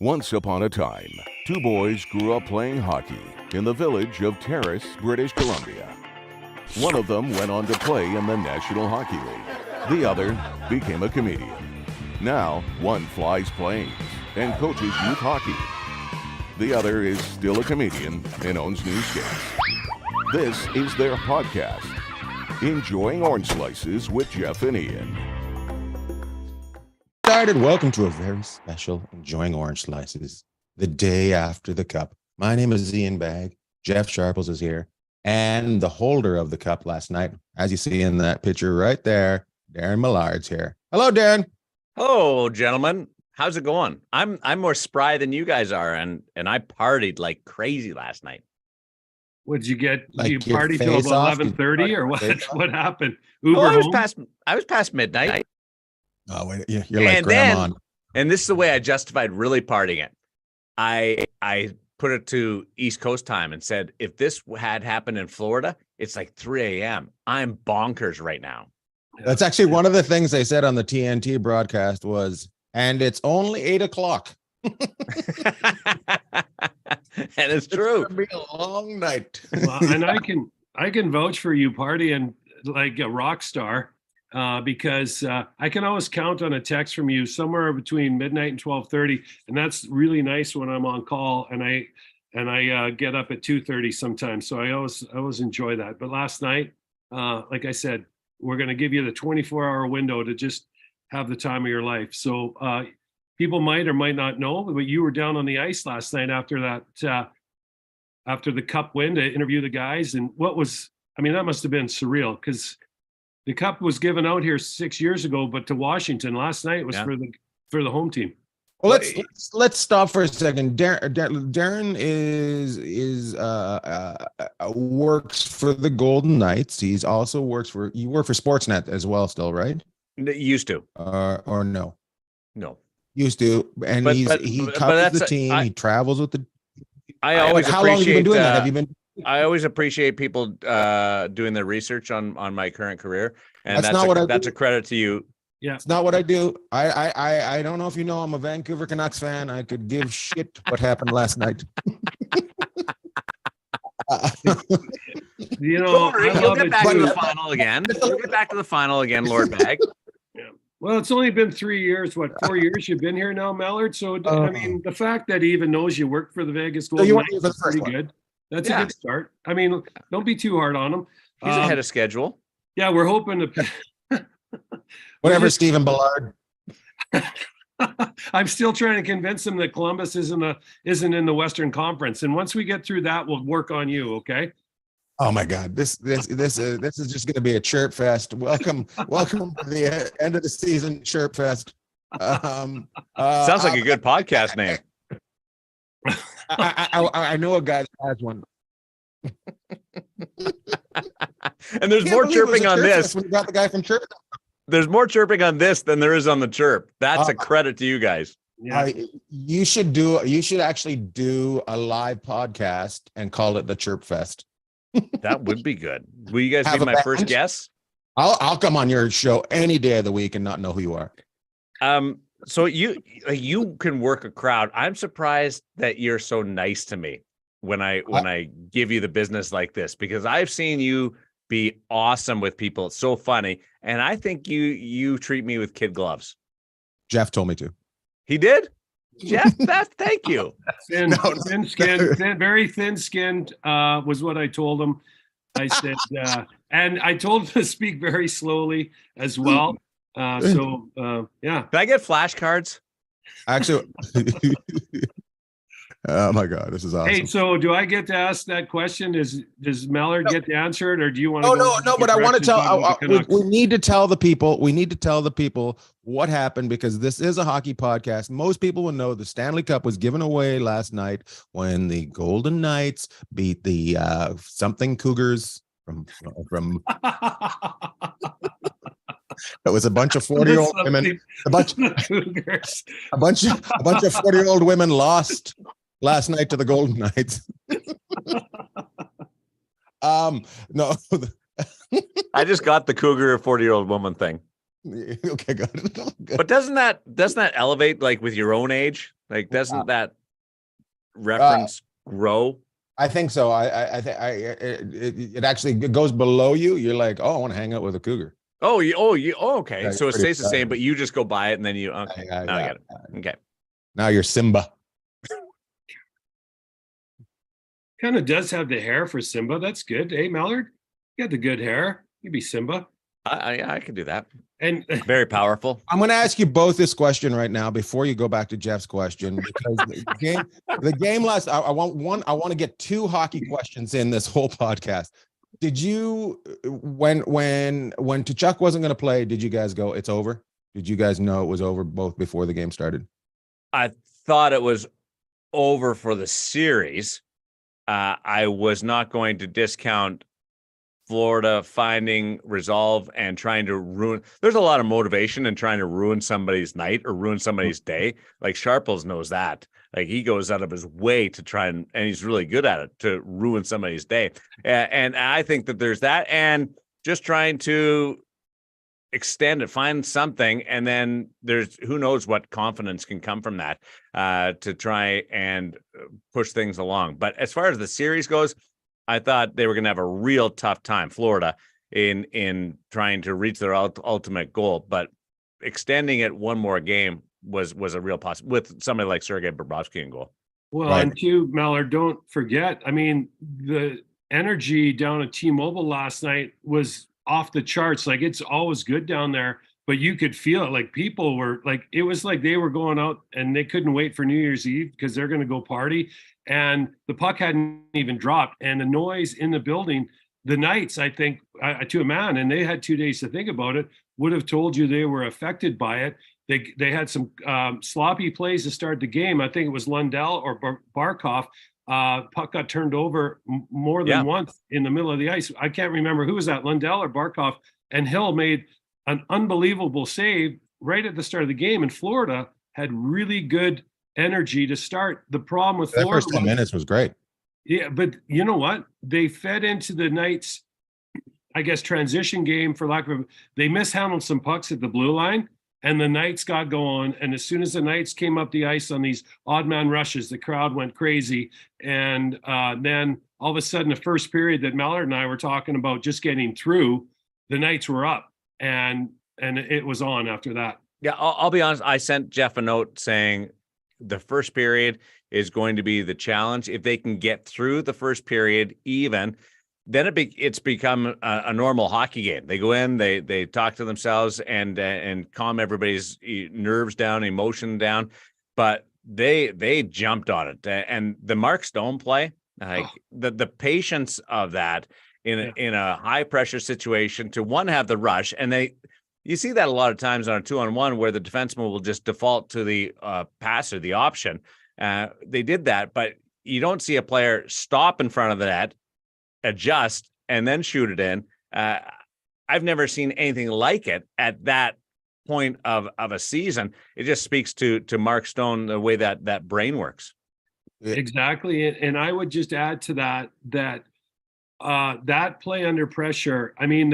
Once upon a time, two boys grew up playing hockey in the village of Terrace, British Columbia. One of them went on to play in the National Hockey League. The other became a comedian. Now, one flies planes and coaches youth hockey. The other is still a comedian and owns newsstands. This is their podcast, Enjoying Orange Slices with Jeff and Ian. Welcome to a very special Enjoying Orange Slices, the day after the cup. My name is Ian Bagg. Jeff Sharples is here, and the holder of the cup last night, as you see in that picture right there, Daren Millard's here. Hello, Darren. Hello, gentlemen. How's it going? I'm more spry than you guys are, and I partied like crazy last night. What did you get? Like you your party till face off? 11:30 or what? What happened? Oh, Uber home? I was past midnight. Oh, wait, you're like And grandma. And this is the way I justified really partying it. I put it to East Coast time and said, if this had happened in Florida, it's like 3 a.m. I'm bonkers right now. That's actually one of the things they said on the TNT broadcast was, and it's only 8 o'clock. And it's true. It's gonna be a long night. Well, and I can vouch for you partying like a rock star. Because I can always count on a text from you somewhere between midnight and 12:30, and that's really nice when I'm on call and I get up at 2:30 sometimes. So I always enjoy that. But last night, like I said, we're going to give you the 24-hour window to just have the time of your life. So people might or might not know, but you were down on the ice last night after that after the cup win to interview the guys, and that must have been surreal because the cup was given out here 6 years ago, but to Washington last night was for the home team. Well, let's stop for a second. Darren works for the Golden Knights. He's also works for Sportsnet as well, still, right? Used to. Or no? No. Used to, and he covers the team. He travels with the. I always how long have you been doing that? Have you been? I always appreciate people doing their research on my current career, and that's a credit to you. Yeah, it's not what I do. I don't know if you know, I'm a Vancouver Canucks fan. I could give shit what happened last night. You'll get back to the final again. You'll get back to the final again, Lord Bag. Yeah. Well, it's only been 3 years. 4 years you've been here now, Millard? So the fact that he even knows you worked for the Vegas Golden Knights is pretty good. That's a good start. Don't be too hard on him. He's ahead of schedule. Yeah, we're hoping to. Whatever, Stephen Ballard. I'm still trying to convince him that Columbus isn't in the Western Conference, and once we get through that, we'll work on you. Okay. Oh my God, this is just going to be a Chirp Fest. Welcome to the end of the season, Chirp Fest. Sounds like a good podcast name. I know a guy that has one. And there's more chirping on this. When you got the guy from Chirp. There's more chirping on this than there is on the Chirp. That's a credit to you guys. Yeah. You should actually do a live podcast and call it the Chirp Fest. That would be good. Will you guys be my first guest? I'll come on your show any day of the week and not know who you are. So you can work a crowd. I'm surprised that you're so nice to me when I give you the business like this, because I've seen you be awesome with people. It's so funny, and I think you treat me with kid gloves. Jeff told me to. He did? Jeff, thank you. Thin-skinned, very thin-skinned was what I told him. I said, and I told him to speak very slowly as well. Yeah. Can I get flashcards? Actually, oh my God, this is awesome. Hey, so do I get to ask that question? Does Millard get to answer it, or do you want to? No. But I want to tell. We need to tell the people. We need to tell the people what happened, because this is a hockey podcast. Most people will know the Stanley Cup was given away last night when the Golden Knights beat the something Cougars from. It was a bunch of 40-year-old women. A bunch of 40-year-old women lost last night to the Golden Knights. No. I just got the Cougar 40-year-old woman thing. Okay, good. But doesn't that elevate, like, with your own age? Like, doesn't that reference grow? I think so. I think it actually goes below you. You're like, oh, I want to hang out with a cougar. Okay. Yeah, So it stays the excited. same, but you just go by it and then you, okay. Now I get it. Okay. Now you're Simba. Kind of does have the hair for Simba. That's good. Hey, Millard, you got the good hair. You'd be Simba. I can do that. And very powerful. I'm going to ask you both this question right now before you go back to Jeff's question, because the game last. I want to get 2 hockey questions in this whole podcast. Did you, when Tkachuk wasn't going to play, did you guys go, it's over? Did you guys know it was over both before the game started? I thought it was over for the series. I was not going to discount Florida finding resolve and trying to ruin. There's a lot of motivation in trying to ruin somebody's night or ruin somebody's day. Like Sharples knows that. Like he goes out of his way to try and he's really good at it, to ruin somebody's day. And I think that there's that, and just trying to extend it, find something, and then there's who knows what confidence can come from that to try and push things along. But as far as the series goes, I thought they were going to have a real tough time, Florida, in trying to reach their ultimate goal. But extending it one more game was a real possibility with somebody like Sergei Bobrovsky in goal. Well, Right. and too, Millard, don't forget, I mean, the energy down at T-Mobile last night was off the charts. Like, it's always good down there, but you could feel it. Like, people were like, it was like they were going out and they couldn't wait for New Year's Eve because they're going to go party. And the puck hadn't even dropped. And the noise in the building, the Knights, I think, to a man, and they had 2 days to think about it, would have told you they were affected by it. They had some sloppy plays to start the game. I think it was Lundell or Barkov. Puck got turned over more than once in the middle of the ice. I can't remember who was that, Lundell or Barkov. And Hill made an unbelievable save right at the start of the game. And Florida had really good energy to start. The problem with Florida, that first 10 minutes was great. Yeah, but you know what? They fed into the Knights, I guess, transition game, for lack of. They mishandled some pucks at the blue line. And the Knights got going. And as soon as the Knights came up the ice on these odd man rushes, the crowd went crazy. And then all of a sudden, the first period that Millard and I were talking about just getting through, the Knights were up. And it was on after that. Yeah, I'll be honest. I sent Jeff a note saying the first period is going to be the challenge. If they can get through the first period even, then it's become a normal hockey game. They go in, they talk to themselves and calm everybody's nerves down, emotion down. But they jumped on it, and the Mark Stone play, like the patience of that in a high pressure situation to have the rush, and you see that a lot of times on a 2-on-1 where the defenseman will just default to the pass or the option. They did that, but you don't see a player stop in front of the net, adjust, and then shoot it in. I've never seen anything like it at that point of a season. It just speaks to Mark Stone, the way that brain works. Exactly. And I would just add to that that play under pressure. I mean,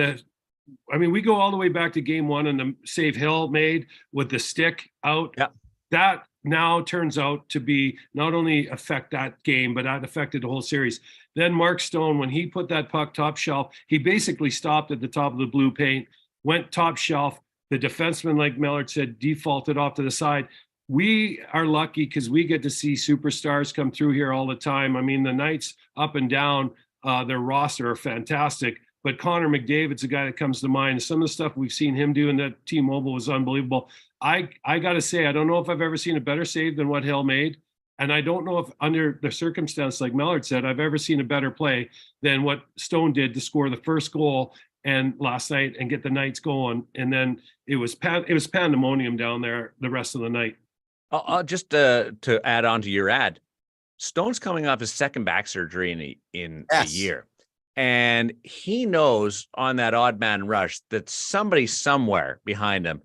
we go all the way back to game 1 and the save Hill made with the stick out. Yeah. That now turns out to be not only affect that game, but that affected the whole series. Then Mark Stone, when he put that puck top shelf, he basically stopped at the top of the blue paint, went top shelf. The defenseman, like Millard said, defaulted off to the side. We are lucky because we get to see superstars come through here all the time. I mean, the Knights up and down, their roster are fantastic. But Connor McDavid's a guy that comes to mind. Some of the stuff we've seen him do in that T-Mobile was unbelievable. I got to say, I don't know if I've ever seen a better save than what Hill made. And I don't know if under the circumstance, like Millard said, I've ever seen a better play than what Stone did to score the first goal and last night and get the Knights going. And then it was pandemonium down there the rest of the night. Just to add on to your ad, Stone's coming off his second back surgery in a year. And he knows on that odd man rush that somebody somewhere behind him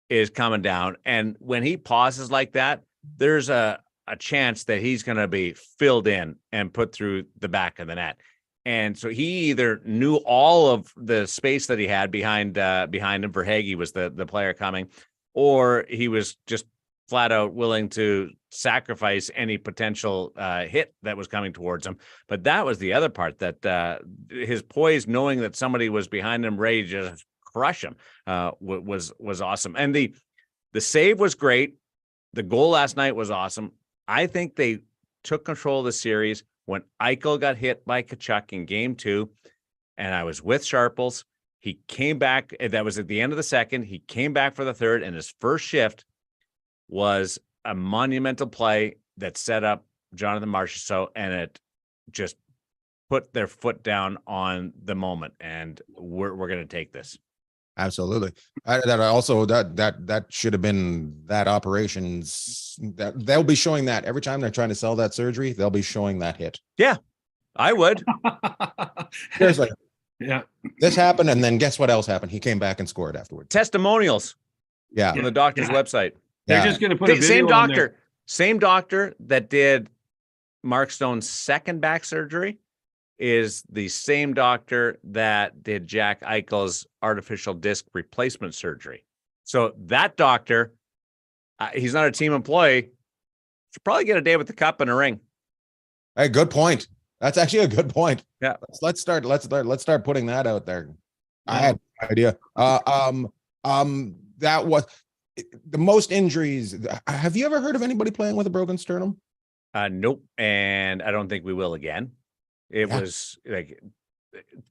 is coming down. And when he pauses like that, there's a chance that he's going to be filled in and put through the back of the net. And so he either knew all of the space that he had behind him, for Hagee was the player coming, or he was just flat out willing to sacrifice any potential hit that was coming towards him. But that was the other part, that his poise, knowing that somebody was behind him, ready to just crush him, was awesome. And the save was great. The goal last night was awesome. I think they took control of the series when Eichel got hit by Tkachuk in game 2, and I was with Sharples. He came back. That was at the end of the second. He came back for the third, and his first shift was a monumental play that set up Jonathan Marchessault, and it just put their foot down on the moment. And we're going to take this. Absolutely. That should have been that operations, that they'll be showing that every time they're trying to sell that surgery. They'll be showing that hit. Yeah, I would. Seriously. Yeah. This happened, and then guess what else happened? He came back and scored afterwards. Testimonials. Yeah. On the doctor's website. They're just going to put a video same on there. Same doctor that did Mark Stone's second back surgery is the same doctor that did Jack Eichel's artificial disc replacement surgery. So that doctor, he's not a team employee, should probably get a day with the cup and a ring. Hey, good point. That's actually a good point. Yeah. Let's start putting that out there. Yeah. I had no idea. That was the most injuries. Have you ever heard of anybody playing with a broken sternum? Nope. And I don't think we will again. It was like,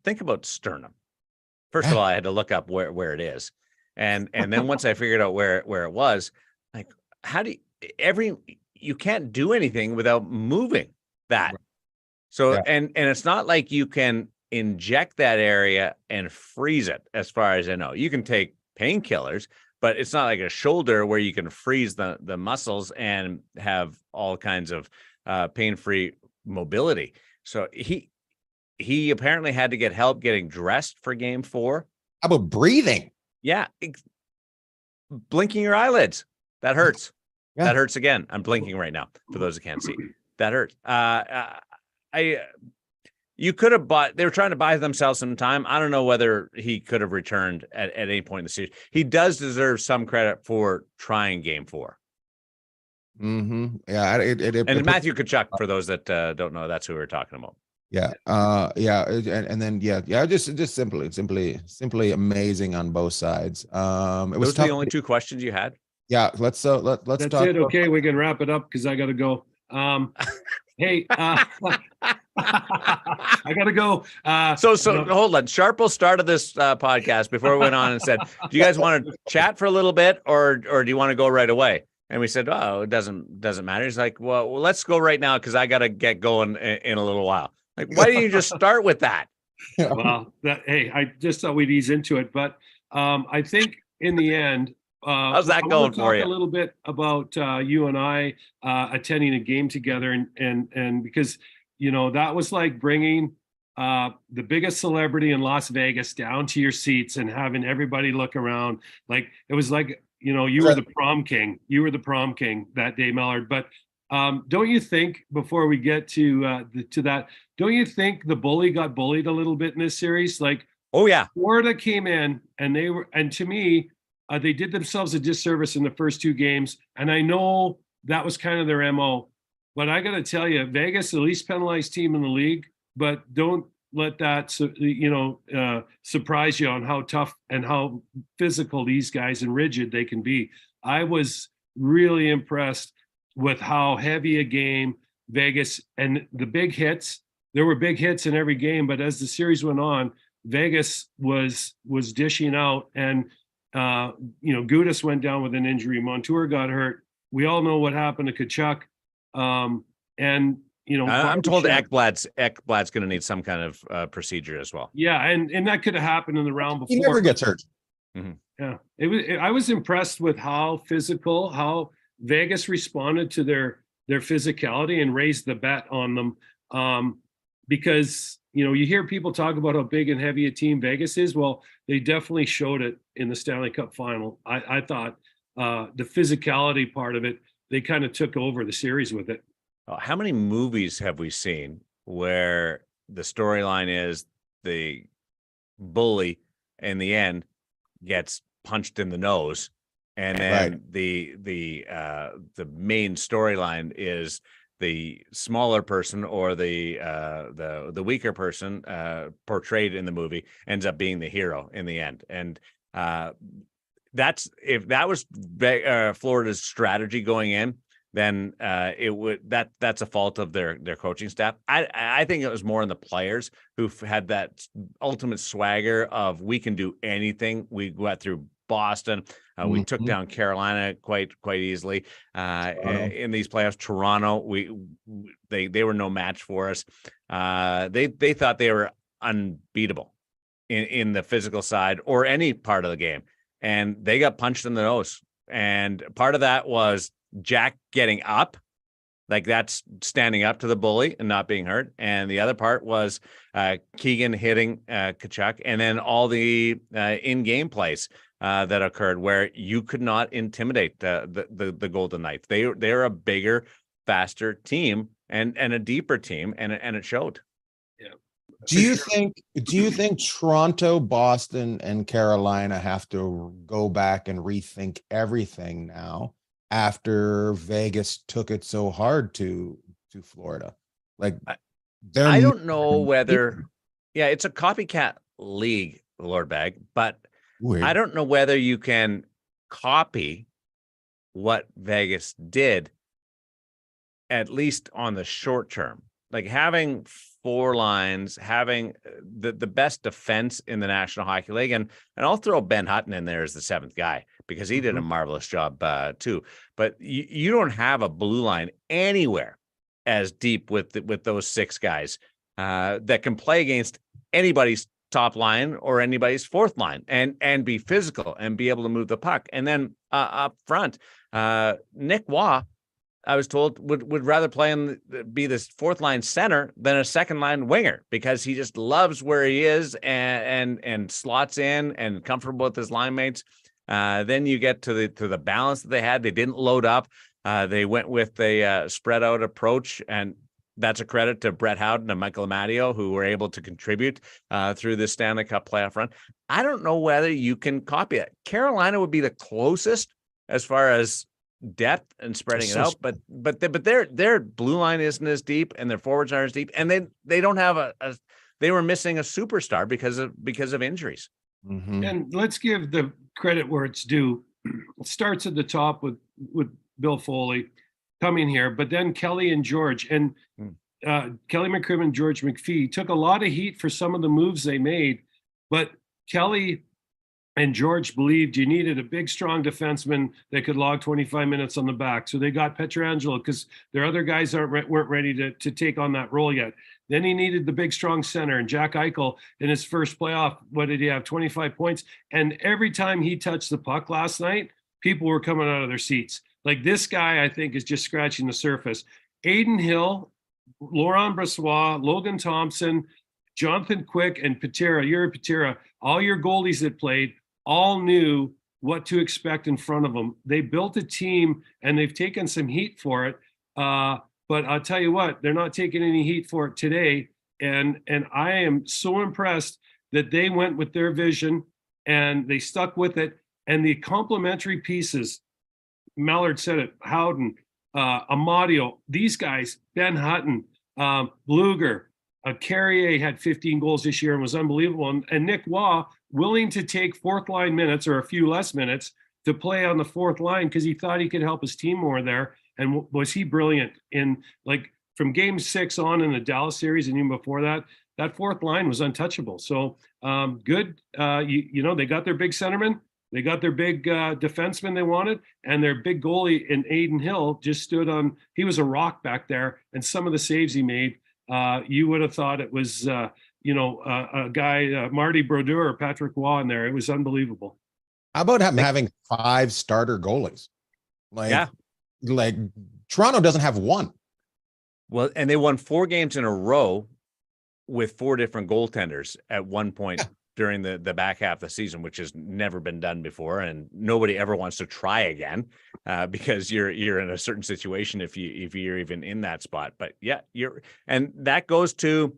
think about sternum. First of all, I had to look up where it is. And then once I figured out where it was, like, how do you can't do anything without moving that. Right. So, and it's not like you can inject that area and freeze it, as far as I know. You can take painkillers, but it's not like a shoulder where you can freeze the muscles and have all kinds of pain-free mobility. So he apparently had to get help getting dressed for game 4. How about breathing? Yeah. Blinking your eyelids. That hurts. Yeah. That hurts again. I'm blinking right now for those who can't see. That hurts. You could have bought, they were trying to buy themselves some time. I don't know whether he could have returned at any point in the series. He does deserve some credit for trying game 4. Mm-hmm. Yeah. And Matthew Tkachuk, for those that don't know, that's who we're talking about. Yeah. And then, just simply amazing on both sides. It was those the only 2 questions you had. Yeah. Let's That's talk. it. Okay. We can wrap it up, because I got to go. Hey, I gotta go. So hold on. Sharple started this podcast before we went on and said, "Do you guys want to chat for a little bit, or do you want to go right away?" And we said, "Oh, it doesn't matter." He's like, "Well, let's go right now, because I got to get going in a little while." Like, why didn't you just start with that? Well, I just thought we'd ease into it, but I think in the end. How's that going for you? A little bit about you and I attending a game together, and because that was like bringing the biggest celebrity in Las Vegas down to your seats and having everybody look around. Like, it was like you were the prom king. You were the prom king that day, Millard. But don't you think, before we get to that, don't you think the bully got bullied a little bit in this series? Like, oh yeah, Florida came in and to me. They did themselves a disservice in the first 2 games, and I know that was kind of their MO. But I got to tell you, Vegas, the least penalized team in the league, but don't let that surprise you on how tough and how physical these guys and rigid they can be. I was really impressed with how heavy a game Vegas, and the big hits. There were big hits in every game, but as the series went on, Vegas was dishing out, and Gudas went down with an injury. Montour got hurt. We all know what happened to Tkachuk. I'm told Ekblad's going to need some kind of procedure as well. Yeah, and that could have happened in the round before. He never gets hurt. Mm-hmm. Yeah, I was impressed with how Vegas responded to their physicality and raised the bet on them. Because you hear people talk about how big and heavy a team Vegas is. Well, they definitely showed it in the Stanley Cup final. I thought the physicality part of it, they kind of took over the series with it. How many movies have we seen where the storyline is the bully in the end gets punched in the nose And then the main storyline is the smaller person or the weaker person portrayed in the movie ends up being the hero in the end. And if that was Florida's strategy going in, then that's a fault of their coaching staff. I think it was more in the players who had that ultimate swagger of we can do anything. We went through Boston. We took down Carolina quite easily in these playoffs. Toronto, they were no match for us. They thought they were unbeatable in the physical side or any part of the game, and they got punched in the nose. And part of that was Jack getting up, like that's standing up to the bully and not being hurt. And the other part was Keegan hitting Tkachuk, and then all the in-game plays that occurred where you could not intimidate the Golden Knights. They're a bigger, faster team and a deeper team, and it showed. Yeah. Do you think Toronto, Boston, and Carolina have to go back and rethink everything now after Vegas took it so hard to Florida? Like, I don't know whether, it's a copycat league, Lord Bag, but weird. I don't know whether you can copy what Vegas did, at least on the short term. Like having 4 lines, having the best defense in the National Hockey League, and I'll throw Ben Hutton in there as the 7th guy because he did a marvelous job too. But you don't have a blue line anywhere as deep with those 6 guys that can play against anybody's top line or anybody's 4th line and be physical and be able to move the puck. And then up front, Nick Waugh, I was told, would rather be this 4th line center than a 2nd line winger because he just loves where he is and slots in and comfortable with his line mates. Then you get to the balance that they had. They didn't load up. They went with a spread out approach, and that's a credit to Brett Howden and Michael Amadio, who were able to contribute through the Stanley Cup playoff run. I don't know whether you can copy it. Carolina would be the closest as far as depth and spreading it out, but their blue line isn't as deep and their forwards aren't as deep, and they don't have they were missing a superstar because of injuries. And let's give the credit where it's due. It starts at the top with Bill Foley coming here, but then Kelly and George and Kelly McCrimmon and George McPhee took a lot of heat for some of the moves they made, but Kelly and George believed you needed a big, strong defenseman that could log 25 minutes on the back. So they got Pietrangelo because their other guys weren't ready to take on that role yet. Then he needed the big, strong center. And Jack Eichel, in his first playoff, what did he have? 25 points. And every time he touched the puck last night, people were coming out of their seats. Like, this guy, I think, is just scratching the surface. Aiden Hill, Laurent Brossoit, Logan Thompson, Jonathan Quick, and Yuri Patera, all your goalies that played, all knew what to expect in front of them. They built a team, and they've taken some heat for it. But I'll tell you what, they're not taking any heat for it today. And I am so impressed that they went with their vision and they stuck with it. And the complementary pieces, Millard said it, Howden, Amadio, these guys, Ben Hutton, Bluger, Carrier had 15 goals this year and was unbelievable. And Nick Waugh, willing to take 4th line minutes or a few less minutes to play on the 4th line because he thought he could help his team more there. And was he brilliant in, like, from game 6 on in the Dallas series and even before that 4th line was untouchable. So good. They got their big centerman. They got their big defenseman they wanted, and their big goalie in Aiden Hill just stood on. He was a rock back there, and some of the saves he made, you would have thought it was, a guy, Marty Brodeur or Patrick Waugh in there. It was unbelievable. How about having 5 starter goalies? Like Toronto doesn't have one. Well, and they won 4 games in a row with 4 different goaltenders at one point during the back half of the season, which has never been done before, and nobody ever wants to try again because you're in a certain situation if you're even in that spot. But yeah, and that goes to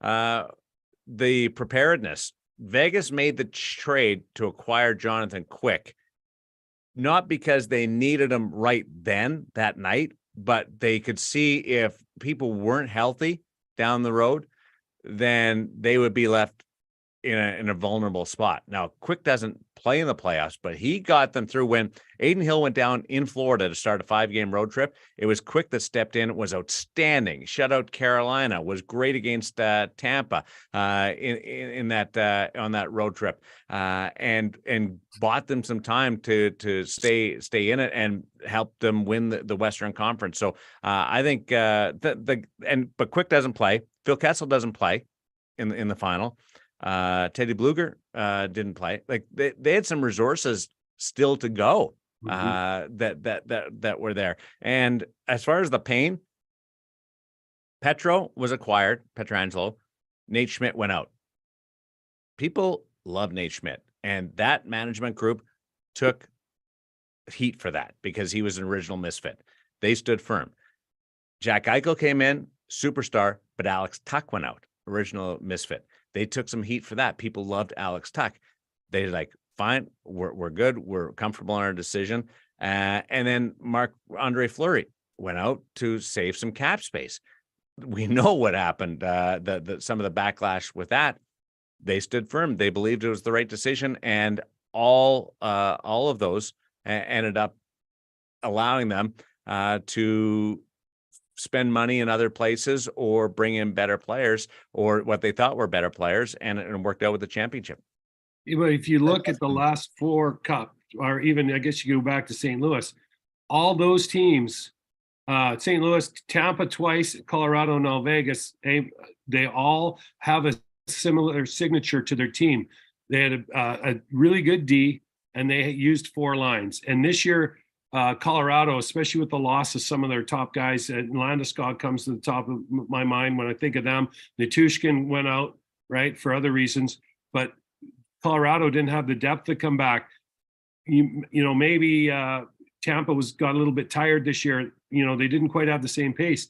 the preparedness. Vegas made the trade to acquire Jonathan Quick not because they needed him right then that night, but they could see if people weren't healthy down the road, then they would be left in a vulnerable spot. Now, Quick doesn't play in the playoffs, but he got them through. When Aiden Hill went down in Florida to start a 5-game road trip, it was Quick that stepped in. It was outstanding. Shut out Carolina, was great against Tampa in that on that road trip, and bought them some time to stay in it and helped them win the Western Conference. So I think but Quick doesn't play. Phil Kessel doesn't play in the final. Teddy Bluger didn't play. Like they had some resources still to go that were there. And as far as the pain, Petro was acquired, Petrangelo. Nate Schmidt went out. People love Nate Schmidt, and that management group took heat for that because he was an original misfit. They stood firm. Jack Eichel came in, superstar, but Alex Tuck went out, original misfit. They took some heat for that. People loved Alex Tuck. They're like, fine, we're good. We're comfortable in our decision. And then Marc-Andre Fleury went out to save some cap space. We know what happened. Some of the backlash with that. They stood firm. They believed it was the right decision, and all of those ended up allowing them to spend money in other places or bring in better players or what they thought were better players, and it worked out with the championship. If you look at the last 4 Cup, or even I guess you go back to St. Louis, all those teams, St. Louis, Tampa twice, Colorado, now Vegas, they all have a similar signature to their team. They had a really good D, and they used 4 lines. And this year, Colorado, especially with the loss of some of their top guys, Landeskog comes to the top of my mind when I think of them. Nichushkin went out, right, for other reasons, but Colorado didn't have the depth to come back. You know, maybe Tampa got a little bit tired this year. You know, they didn't quite have the same pace.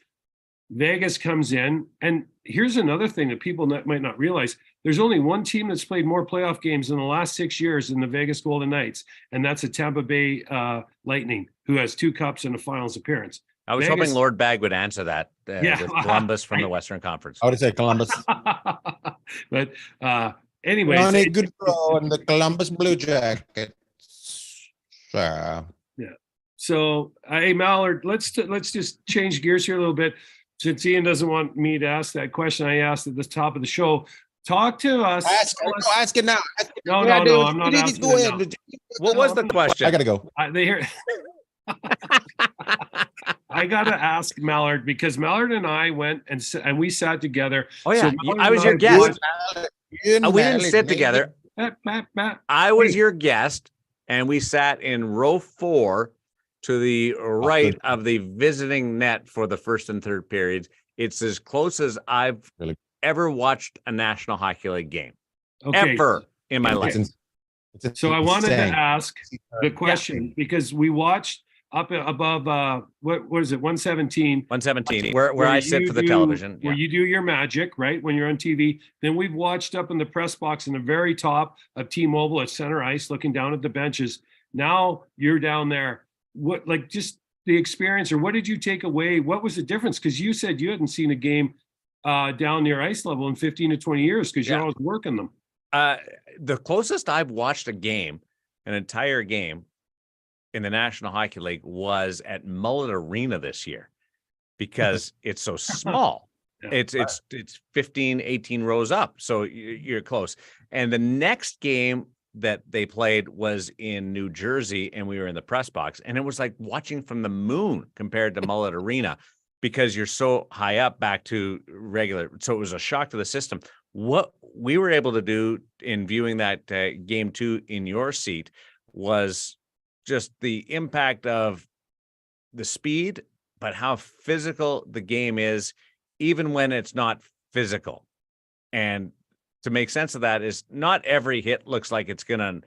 Vegas comes in, and here's another thing that people might not realize. There's only one team that's played more playoff games in the last 6 years than the Vegas Golden Knights, and that's the Tampa Bay Lightning, who has 2 cups and a finals appearance. I was hoping Lord Bagg would answer that. Yeah, with Columbus from the Western Conference. I would say Columbus. But anyways, Johnny Goodrow and the Columbus Blue Jackets. Yeah. So, hey Millard, let's just change gears here a little bit. Since Ian doesn't want me to ask that question, I asked at the top of the show. Talk to us. Ask it now. No, I'm not asking it now. What was the question? I gotta go. I gotta ask Millard, because Millard and I went and we sat together. Oh yeah, so I was your guest. We didn't sit together. I was your guest, and we sat in row 4 to the right of the visiting net for the first and third periods. It's as close as I've ever watched a National Hockey League game ever in my life. So I wanted to ask the question because we watched up above what is it, 117? 117, where I sit for the television. Where you do your magic, right, when you're on TV. Then we've watched up in the press box in the very top of T-Mobile at center ice, looking down at the benches. Now you're down there. What, like, just the experience, or what did you take away? What was the difference? Because you said you hadn't seen a game down near ice level in 15 to 20 years because you're always working them. The closest I've watched a game, an entire game in the National Hockey League, was at Mullet Arena this year because it's so small. It's 15, 18 rows up. So you're close. And the next game that they played was in New Jersey, and we were in the press box, and it was like watching from the moon compared to Mullet Arena because you're so high up back to regular. So it was a shock to the system. What we were able to do in viewing that game 2 in your seat was just the impact of the speed, but how physical the game is, even when it's not physical. And to make sense of that is not every hit looks like it's going to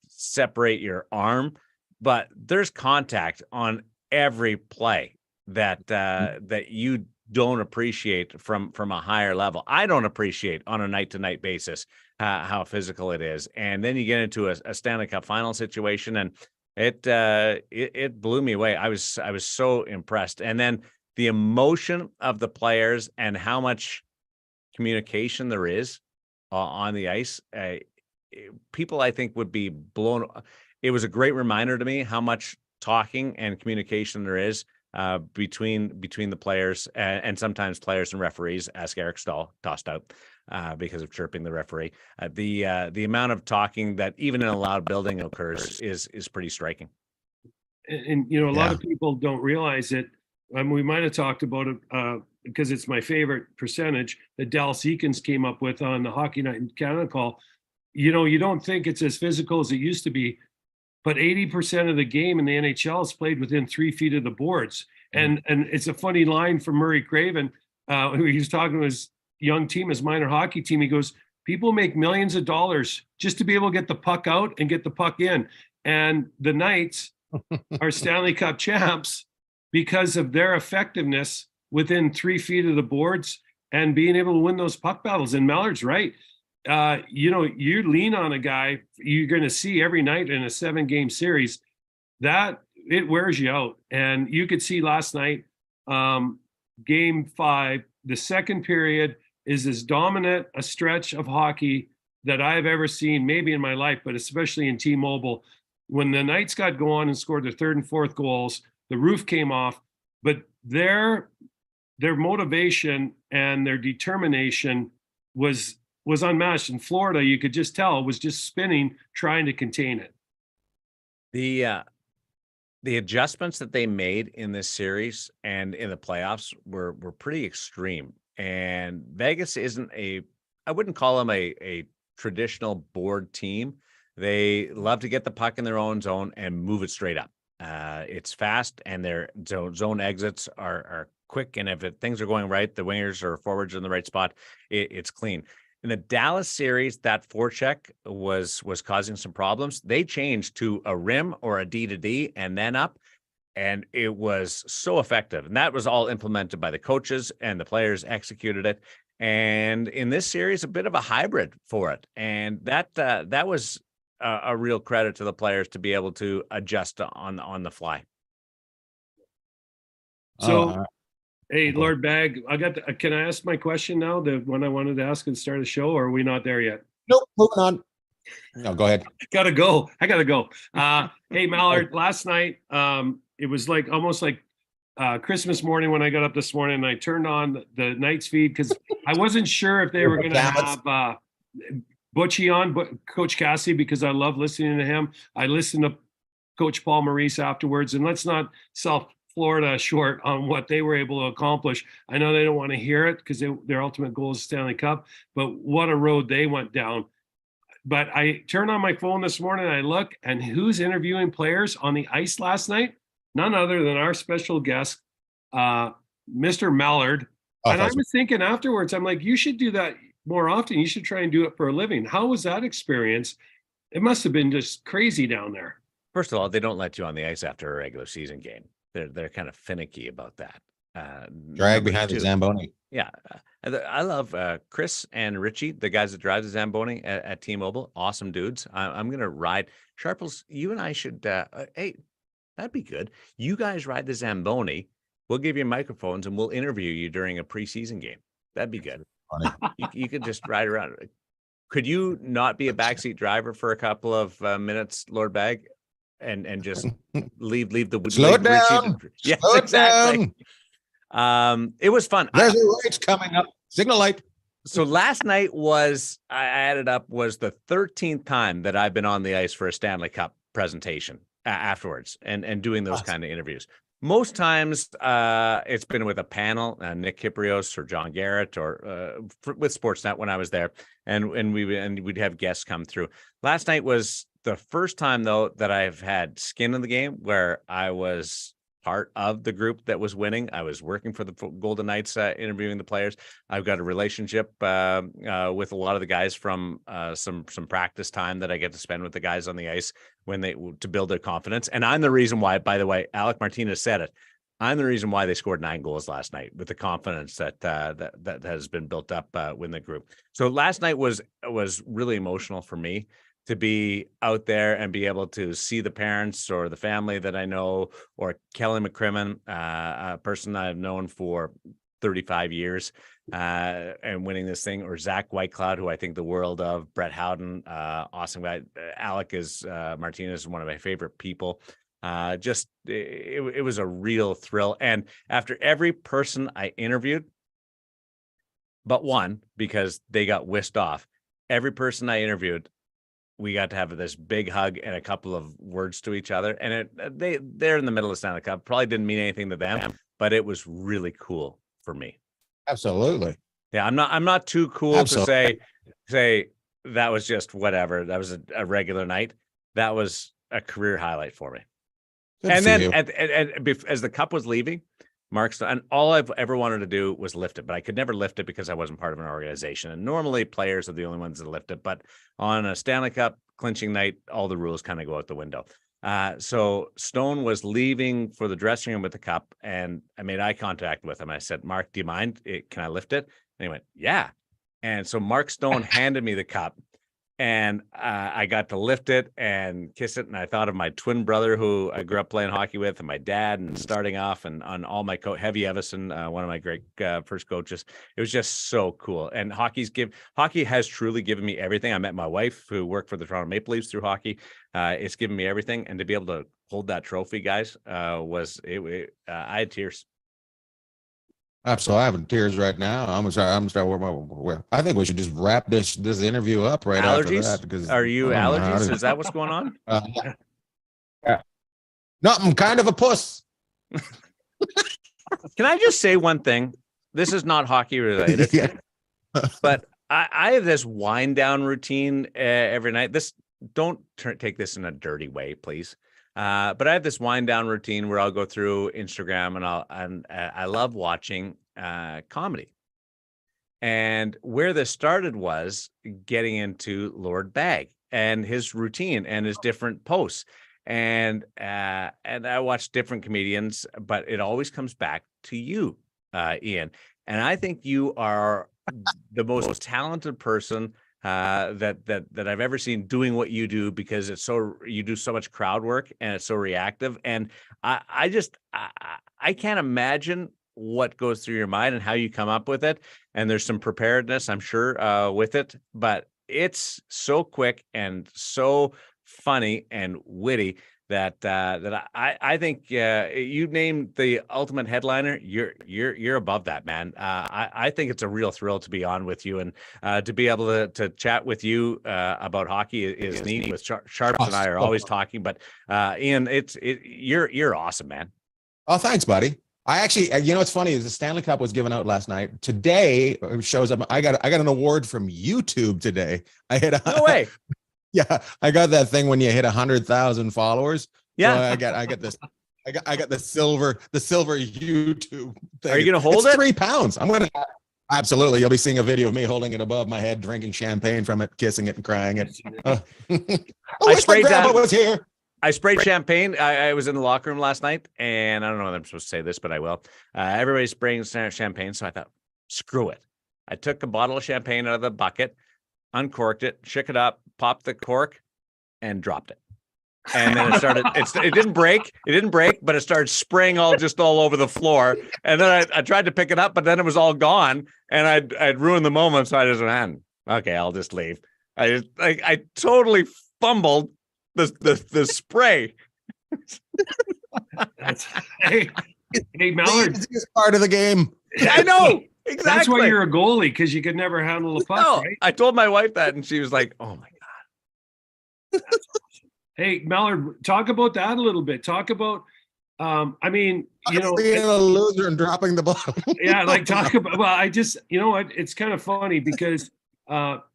separate your arm, but there's contact on every play that you don't appreciate from a higher level. I don't appreciate on a night-to-night basis how physical it is. And then you get into a Stanley Cup final situation, and It blew me away. I was so impressed. And then the emotion of the players and how much communication there is on the ice. People, I think, would be blown. It was a great reminder to me how much talking and communication there is between the players and sometimes players and referees. Ask Eric Stahl, tossed out because of chirping the referee. The amount of talking that even in a loud building occurs is pretty striking. And you know, a lot of people don't realize it. We might have talked about it because it's my favorite percentage that Dallas Eakins came up with on the Hockey Night in Canada call. You know, you don't think it's as physical as it used to be, but 80% of the game in the NHL is played within 3 feet of the boards. And it's a funny line from Murray Craven. He was talking to his young team, his minor hockey team. He goes, people make millions of dollars just to be able to get the puck out and get the puck in. And the Knights are Stanley Cup champs because of their effectiveness within 3 feet of the boards and being able to win those puck battles. And Millard's right. You know, you lean on a guy you're going to see every night in a 7-game series, that it wears you out. And you could see last night, game 5, the second period is as dominant a stretch of hockey that I've ever seen, maybe in my life, but especially in T-Mobile. When the Knights got going and scored their third and fourth goals, the roof came off, but their motivation and their determination was unmatched. In Florida, you could just tell, was just spinning, trying to contain it. The adjustments that they made in this series and in the playoffs were pretty extreme. And Vegas isn't I wouldn't call them a traditional board team. They love to get the puck in their own zone and move it straight up. It's fast, and their zone exits are quick. And if things are going right, the wingers or forwards are in the right spot, it's clean. In the Dallas series, that forecheck was causing some problems. They changed to a rim or a D to D and then up, and it was so effective. And that was all implemented by the coaches, and the players executed it. And in this series, a bit of a hybrid for it. And that was a real credit to the players to be able to adjust on the fly. So, hey, Lord Bag, can I ask my question now? The one I wanted to ask at the start of the show, or are we not there yet? Nope, moving on. No, go ahead. I gotta go. Hey, Millard, last night, it was almost like Christmas morning when I got up this morning, and I turned on the Knights feed because I wasn't sure if they were going to have Butchie on, but Coach Cassie, because I love listening to him. I listened to Coach Paul Maurice afterwards, and let's not sell Florida short on what they were able to accomplish. I know they don't want to hear it because their ultimate goal is Stanley Cup, but what a road they went down. But I turned on my phone this morning, and I look, and who's interviewing players on the ice last night? None other than our special guest, Mr. Millard. And I was thinking afterwards, I'm like, you should do that more often. You should try and do it for a living. How was that experience? It must have been just crazy down there. First of all, they don't let you on the ice after a regular season game. They're kind of finicky about that. Drag behind the Zamboni. Yeah. I love Chris and Richie, the guys that drive the Zamboni at T-Mobile. Awesome dudes. I'm going to ride. Sharples, you and I should, hey, that'd be good. You guys ride the Zamboni. We'll give you microphones and we'll interview you during a preseason game. That'd be good. You could just ride around. Could you not be a backseat driver for a couple of minutes, Lord Bag, and just leave the slow it down? Yes, slow it exactly. Down. It was fun. There's a lights coming up. Signal light. So last night I added up, was the 13th time that I've been on the ice for a Stanley Cup presentation afterwards and doing those kind of interviews. Most times it's been with a panel, Nick Kiprios or John Garrett, or with Sportsnet when I was there, and we'd have guests come through. Last night was the first time, though, that I've had skin in the game where I was part of the group that was winning. I was working for the Golden Knights, interviewing the players. I've got a relationship with a lot of the guys from some practice time that I get to spend with the guys on the ice to build their confidence. And I'm the reason why, by the way, Alec Martinez said it, I'm the reason why they scored 9 goals last night, with the confidence that has been built up within the group. So last night was really emotional for me to be out there and be able to see the parents or the family that I know, or Kelly McCrimmon, a person I've known for 35 years, and winning this thing, or Zach Whitecloud, who I think the world of, Brett Howden, awesome guy. Alec Martinez is one of my favorite people. It was a real thrill. And after every person I interviewed, but one, because they got whisked off, every person I interviewed, we got to have this big hug and a couple of words to each other. And they're in the middle of Stanley Cup. Probably didn't mean anything to them, but it was really cool for me. Absolutely. Yeah, I'm not too cool to say that was just whatever. That was a regular night. That was a career highlight for me. Good and for then you. as the cup was leaving, and all I've ever wanted to do was lift it, but I could never lift it because I wasn't part of an organization. And normally players are the only ones that lift it. But on a Stanley Cup clinching night, all the rules kind of go out the window. So Stone was leaving for the dressing room with the cup, and I made eye contact with him. I said, "Mark, do you mind? Can I lift it?" And he went, "Yeah." And so Mark Stone handed me the cup, and I got to lift it and kiss it. And I thought of my twin brother, who I grew up playing hockey with, and my dad, and starting off, and on all my Heavy Evison, one of my great first coaches. It was just so cool. And hockey has truly given me everything. I met my wife, who worked for the Toronto Maple Leafs, through hockey. It's given me everything. And to be able to hold that trophy, guys, I had tears. Absolutely, I'm having tears right now. I'm gonna start working. I think we should just wrap this interview up right Allergies? after that. Because are you allergies? Is that what's going on? Yeah. No, I'm kind of a puss. Can I just say one thing? This is not hockey related, Yeah. but I have this wind down routine every night. Don't take this in a dirty way, please. But I have this wind down routine where I'll go through Instagram, and I love watching comedy. And where this started was getting into Lord Bag and his routine and his different posts. And I watch different comedians, but it always comes back to you, Ian. And I think you are the most talented person that I've ever seen doing what you do, because you do so much crowd work and it's so reactive. And I can't imagine what goes through your mind and how you come up with it. And there's some preparedness, I'm sure, with it, but it's so quick and so funny and witty that I think you named the ultimate headliner. You're above that, man. I think it's a real thrill to be on with you, and to be able to chat with you about hockey is neat. With Sharp and I are always talking, but Ian, you're awesome, man. Oh, thanks, buddy. I actually, what's funny is the Stanley Cup was given out last night. Today shows up. I got an award from YouTube today. No way. Yeah, I got that thing when you hit 100,000 followers. Yeah, so I got this. I got the silver YouTube thing. Are you gonna hold it? 3 pounds. I'm gonna absolutely. You'll be seeing a video of me holding it above my head, drinking champagne from it, kissing it, and crying it. I sprayed that. Was here. I sprayed champagne. I was in the locker room last night, and I don't know whether I'm supposed to say this, but I will. Everybody's spraying champagne, so I thought, screw it. I took a bottle of champagne out of the bucket, uncorked it, shook it up, popped the cork, and dropped it. And then it started. It didn't break. It didn't break, but it started spraying all over the floor. And then I tried to pick it up, but then it was all gone, and I'd ruined the moment. So I just went, okay, I'll just leave. I totally fumbled the spray. Hey, Millard, it's part of the game. I know. Exactly. That's why you're a goalie, because you could never handle the puck, right? I told my wife that, and she was like, "Oh my god." Hey, Millard, talk about that a little bit. Talk about, being a loser and dropping the ball. Yeah, talk about. Well, it's kind of funny because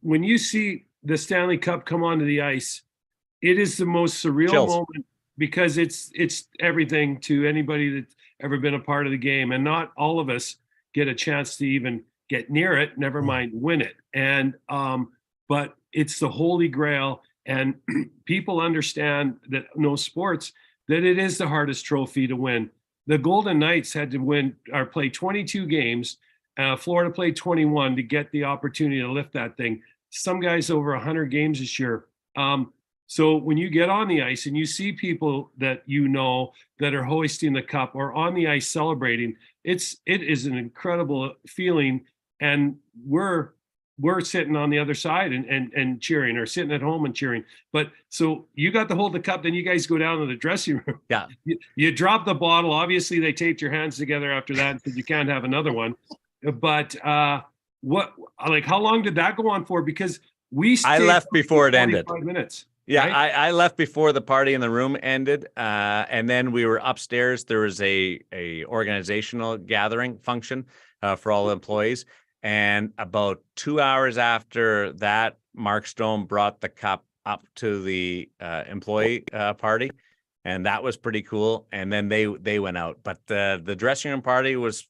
when you see the Stanley Cup come onto the ice, it is the most surreal moment, because it's everything to anybody that's ever been a part of the game, and not all of us get a chance to even get near it, never mind win it. And but it's the holy grail, and people understand that know sports, that it is the hardest trophy to win. The Golden Knights had to play 22 games. Florida played 21 to get the opportunity to lift that thing. Some guys over 100 games this year So when you get on the ice and you see people that you know that are hoisting the cup or on the ice celebrating, it is an incredible feeling. And we're sitting on the other side and cheering, or sitting at home and cheering. But so you got to hold the cup, then you guys go down to the dressing room. Yeah. You drop the bottle. Obviously, they taped your hands together after that because you can't have another one. But how long did that go on for? Because I left before it ended. 5 minutes. Yeah, right? I left before the party in the room ended, and then we were upstairs. There was a organizational gathering function for all the employees, and about 2 hours after that, Mark Stone brought the cup up to the employee party, and that was pretty cool. And then they went out, but the dressing room party was.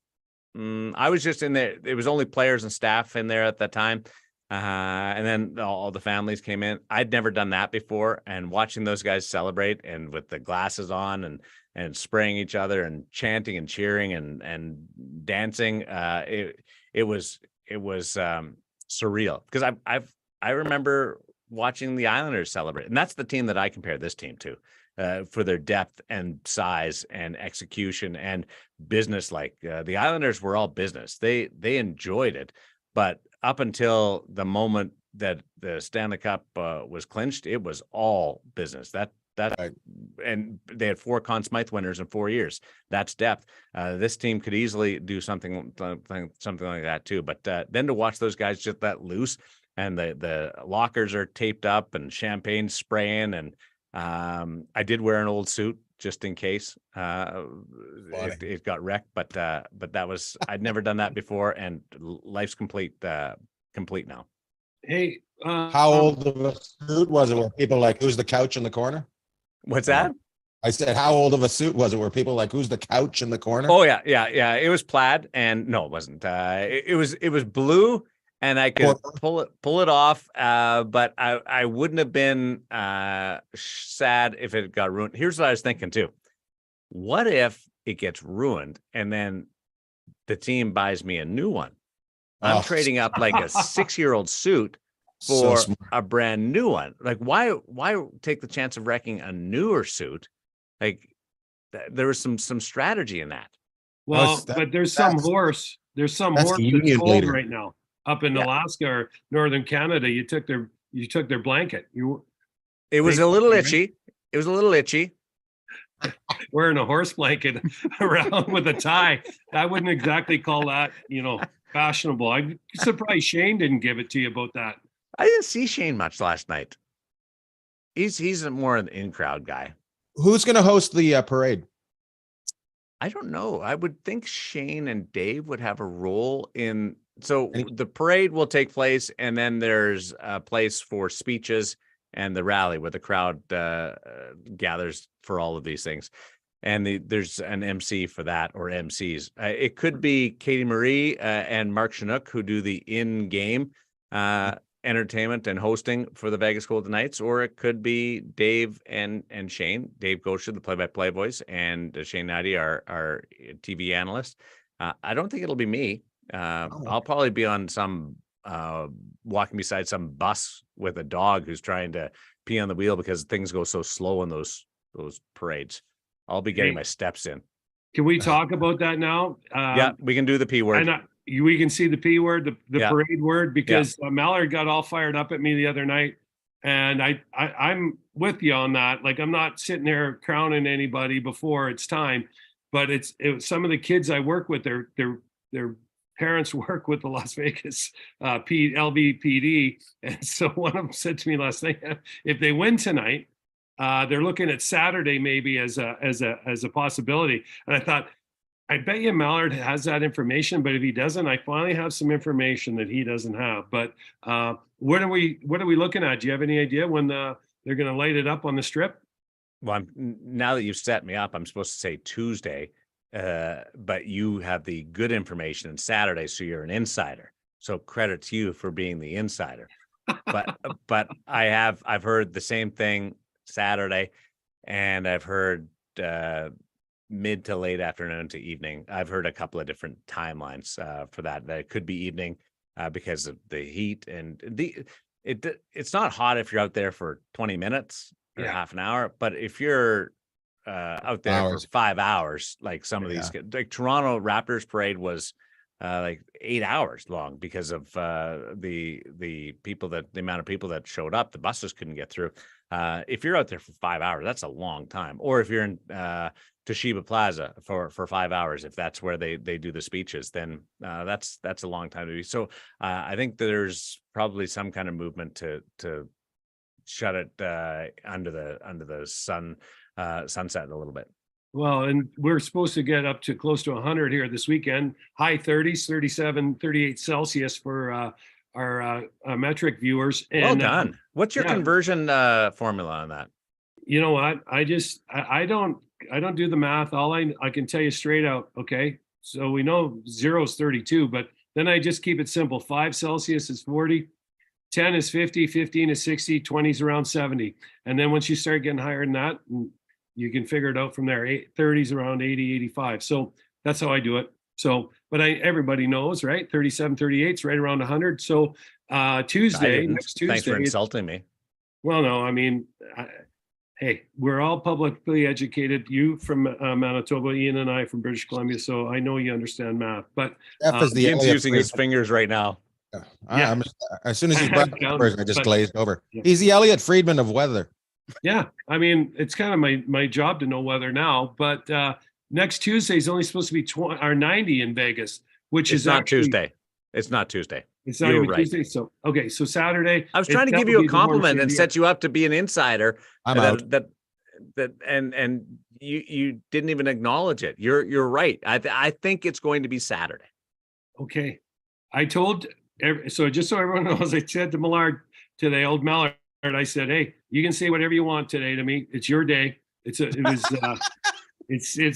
I was just in there. It was only players and staff in there at that time. And then all the families came in. I'd never done that before, and watching those guys celebrate and with the glasses on and spraying each other and chanting and cheering and dancing, it was surreal, because I remember watching the Islanders celebrate, and that's the team that I compare this team to, for their depth and size and execution and business. Like the Islanders were all business. They enjoyed it, but up until the moment that the Stanley Cup was clinched, it was all business. That right. And they had 4 Conn Smythe winners in 4 years. That's depth. This team could easily do something like that too. But then to watch those guys just let loose, and the lockers are taped up and champagne spraying, and I did wear an old suit just in case it got wrecked, but that was, I'd never done that before, and life's complete now. Hey, how old of a suit was it? Where people like, who's the couch in the corner? What's that? I said, how old of a suit was it? Where people like, who's the couch in the corner? Oh yeah. It was plaid, and no, it wasn't. It was blue, and I could pull it off, but I wouldn't have been sad if it got ruined. Here's what I was thinking too. What if it gets ruined and then the team buys me a new one? I'm trading up like a 6-year-old suit for a brand new one. Like, why take the chance of wrecking a newer suit? Like, there was some strategy in that. Well, but there's some horse that's cold right now. Up in Alaska or northern Canada, you took their blanket. It was a little itchy. It was a little itchy. Wearing a horse blanket around with a tie. I wouldn't exactly call that, fashionable. I'm surprised Shane didn't give it to you about that. I didn't see Shane much last night. He's more an in-crowd guy. Who's going to host the parade? I don't know. I would think Shane and Dave would have a role in. So the parade will take place, and then there's a place for speeches and the rally where the crowd gathers for all of these things. And there's an MC for that, or MCs. It could be Katie Marie and Mark Chinook, who do the in-game entertainment and hosting for the Vegas Golden Knights, or it could be Dave and Shane. Dave Gosher, the play-by-play voice, and Shane Knighty, our TV analyst. I don't think it'll be me. I'll probably be on some walking beside some bus with a dog who's trying to pee on the wheel because things go so slow in those parades. I'll be getting my steps in. Can we talk about that now? Yeah, we can do the P word. We can see the P word, the parade word, because Millard got all fired up at me the other night, and I'm with you on that. Like, I'm not sitting there crowning anybody before it's time, but it's some of the kids I work with, their parents work with the Las Vegas LVPD, and so one of them said to me last night, if they win tonight, they're looking at Saturday maybe as a possibility. And I thought, I bet you Millard has that information, but if he doesn't, I finally have some information that he doesn't have. But what are we looking at? Do you have any idea when they're going to light it up on the Strip? Well, now that you've set me up, I'm supposed to say Tuesday, but you have the good information on Saturday, so you're an insider. So credit to you for being the insider. But I've heard the same thing Saturday, and I've heard mid to late afternoon to evening. I've heard a couple of different timelines for that. That it could be evening because of the heat, and it's not hot if you're out there for 20 minutes or half an hour, but if you're out there for 5 hours, like some of these, like Toronto Raptors parade was like 8 hours long because of the amount of people that showed up. The buses couldn't get through. If you're out there for 5 hours, that's a long time. Or if you're in Toshiba Plaza for 5 hours, if that's where they do the speeches, then that's a long time to be. So I think there's probably some kind of movement to shut it under the sunset a little bit. Well, and we're supposed to get up to close to 100 here this weekend, high 30s, 37, 38 Celsius for our metric viewers. And, well done. What's your conversion formula on that? You know what? I don't do the math. All I can tell you straight out. Okay. So we know 0 is 32, but then I just keep it simple. 5 Celsius is 40, 10 is 50, 15 is 60, 20 is around 70. And then once you start getting higher than that, you can figure it out from there. 30s around 80, 85. So that's how I do it. So, but everybody knows, right? 37, 38 is right around 100. So next Tuesday. Thanks for insulting me. Well, no, I mean, hey, we're all publicly educated. You from Manitoba, Ian and I from British Columbia. So I know you understand math. But Ian's using his fingers right now. As soon as he's brought the numbers, I just glazed over. He's the Elliot Friedman of weather. Yeah, I mean, it's kind of my job to know weather now. But next Tuesday is only supposed to be 90 in Vegas, which is not Tuesday. It's not Tuesday. It's not even Tuesday. So okay, so Saturday. I was trying to give you a compliment and set you up to be an insider. I'm out. And you didn't even acknowledge it. You're right. I think it's going to be Saturday. Okay, I told so just so everyone knows, I said to Millard today, old Millard, I said, hey, you can say whatever you want today to me. It's your day. It's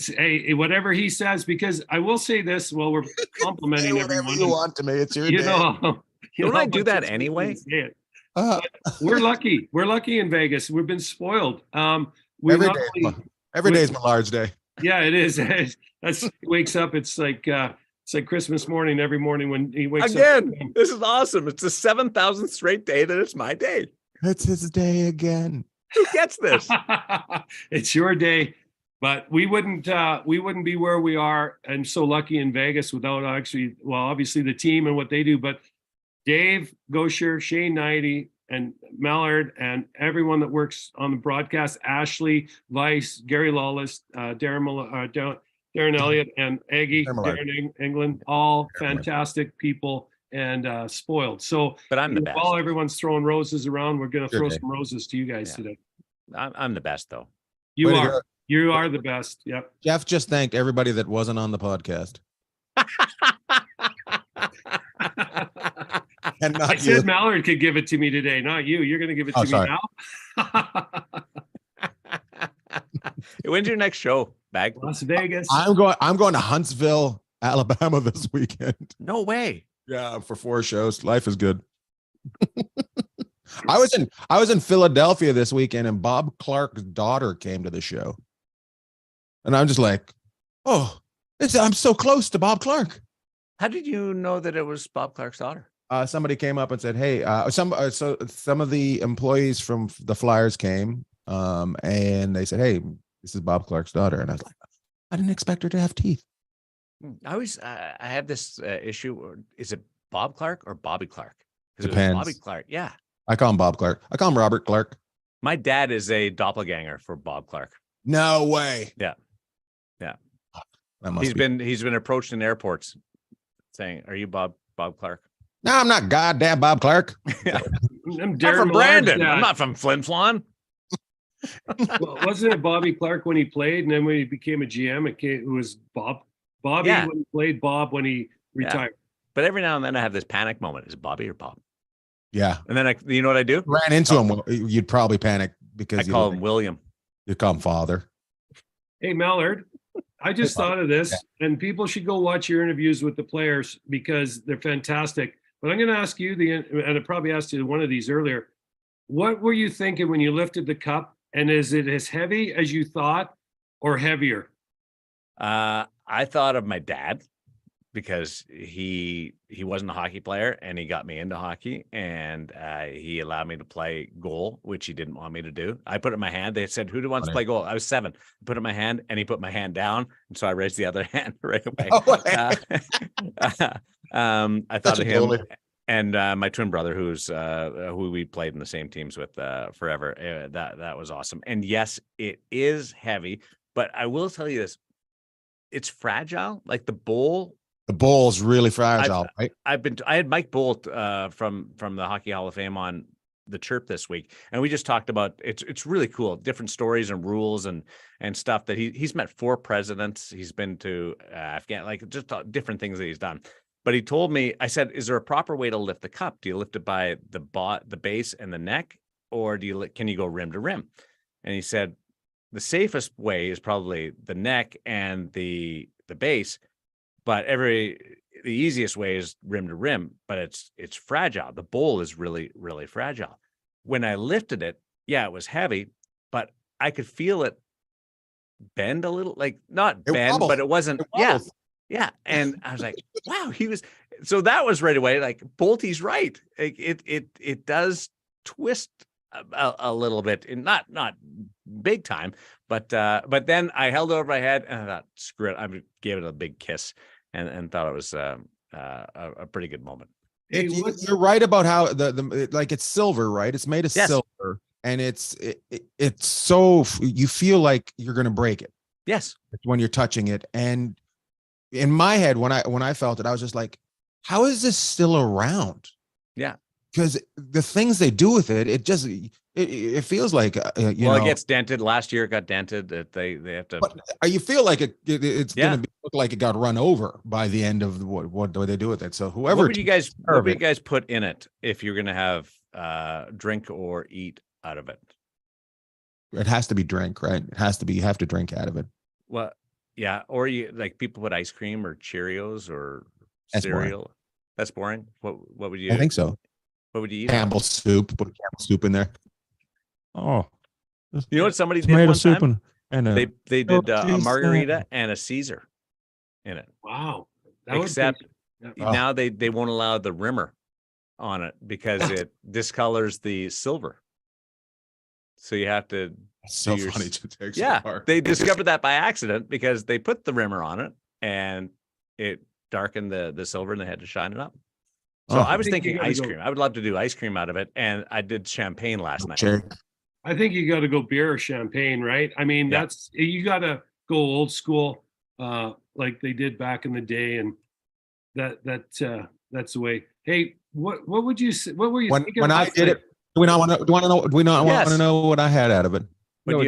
hey, whatever he says, because I will say this while we're complimenting everyone. You want to me, it's your day. Don't I do that anyway? We're lucky. We're lucky in Vegas. We've been spoiled. Every day is Millard's day. Yeah, it is. That's wakes up. It's like Christmas morning every morning when he wakes up. Again, this is awesome. It's the 7,000th straight day that it's my day. It's his day again. Who gets this? It's your day. But we wouldn't be where we are and so lucky in Vegas without obviously the team and what they do. But Dave Gosher, Shane Knighty, and Millard, and everyone that works on the broadcast, Ashley, Vice, Gary Lawless, Daren Elliott, and Aggie, Darren England, all fantastic people and spoiled. So, but I'm the best. While everyone's throwing roses around, we're going to throw some roses to you guys today. I'm the best, though. You are. You are the best. Yep. Jeff just thanked everybody that wasn't on the podcast. And not I said Millard could give it to me today, not you. You're going to give it to me now. When's your next show, Bag? Las Vegas. I'm going to Huntsville, Alabama this weekend. No way. Yeah, for 4 shows. Life is good. I was in Philadelphia this weekend, and Bob Clark's daughter came to the show. And I'm just like, I'm so close to Bob Clark. How did you know that it was Bob Clark's daughter? Somebody came up and said, hey, some of the employees from the Flyers came, and they said, hey, this is Bob Clark's daughter. And I was like, I didn't expect her to have teeth. I have this issue. Is it Bob Clark or Bobby Clark? Depends. Bobby Clark. Yeah. I call him Bob Clark. I call him Robert Clark. My dad is a doppelganger for Bob Clark. No way. Yeah. He's been approached in airports saying, "Are you Bob Clark?" No, I'm not goddamn Bob Clark. I'm from Brandon. I'm not from Flin Flon. Well, wasn't it Bobby Clark when he played, and then when he became a GM, it was Bobby when he played, Bob when he retired. But every now and then I have this panic moment: is it Bobby or Bob? Yeah. And then you know what I do? Ran into him. You'd probably panic because I call him William. You call him Father. Hey, Millard, I just thought of this, and people should go watch your interviews with the players because they're fantastic. But I'm going to ask you, and I probably asked you one of these earlier, what were you thinking when you lifted the cup? And is it as heavy as you thought or heavier? I thought of my dad because he wasn't a hockey player and he got me into hockey, and he allowed me to play goal, which he didn't want me to do. I put it in my hand. They said, who wants to play goal? I was 7. I put it in my hand and he put my hand down. And so I raised the other hand right away. I thought of him. Goalie. And my twin brother, who we played in the same teams with forever. That was awesome. And yes, it is heavy, but I will tell you this: it's fragile. Like the bowl. The bowl is really fragile, right? I had Mike Bolt from the Hockey Hall of Fame on the Chirp this week, and we just talked about it's really cool, different stories and rules and stuff that he's met 4 presidents. He's been to Afghan, like just different things that he's done. But he told me, I said, is there a proper way to lift the cup? Do you lift it by the base and the neck, or can you go rim to rim? And he said, the safest way is probably the neck and the base, but the easiest way is rim to rim, but it's fragile. The bowl is really, really fragile. When I lifted it, yeah, it was heavy, but I could feel it bend a little, like not bend, wobbles. But it wasn't. Yeah. And I was like, wow, so that was right away. Like Bolty's right. It does twist a little bit, and not big time, but then I held it over my head and I thought, screw it. I gave it a big kiss and thought it was a pretty good moment. You're right about how the like it's silver, right? It's made of silver, and it's so you feel like you're going to break it. Yes, when you're touching it. And in my head, when I felt it, I was just like, how is this still around? Yeah. Because the things they do with it, it feels like it gets dented. Last year it got dented. That they have to. But you feel like it's going to look like it got run over by the end of what do they do with it? So whoever. What would you guys put in it if you're going to have drink or eat out of it? It has to be drink, right? It has to be. You have to drink out of it. Well, yeah, or you like people put ice cream or Cheerios or cereal. Boring. That's boring. What would you? I think so. What would you eat? Campbell's soup. Put Campbell's soup in there. Oh, you know what somebody did one soup time? They did a margarita and a Caesar in it. Wow. Except now they won't allow the rimmer on it because it discolors the silver. So you have to. That's so funny to take. Yeah, they discovered that by accident because they put the rimmer on it and it darkened the silver and they had to shine it up. So I was thinking ice cream. I would love to do ice cream out of it, and I did champagne last night. I think you got to go beer or champagne, right? I mean, you got to go old school, like they did back in the day, and that's the way. Hey, what would you say? What were you thinking when I did it? Do we not want to know what I had out of it? We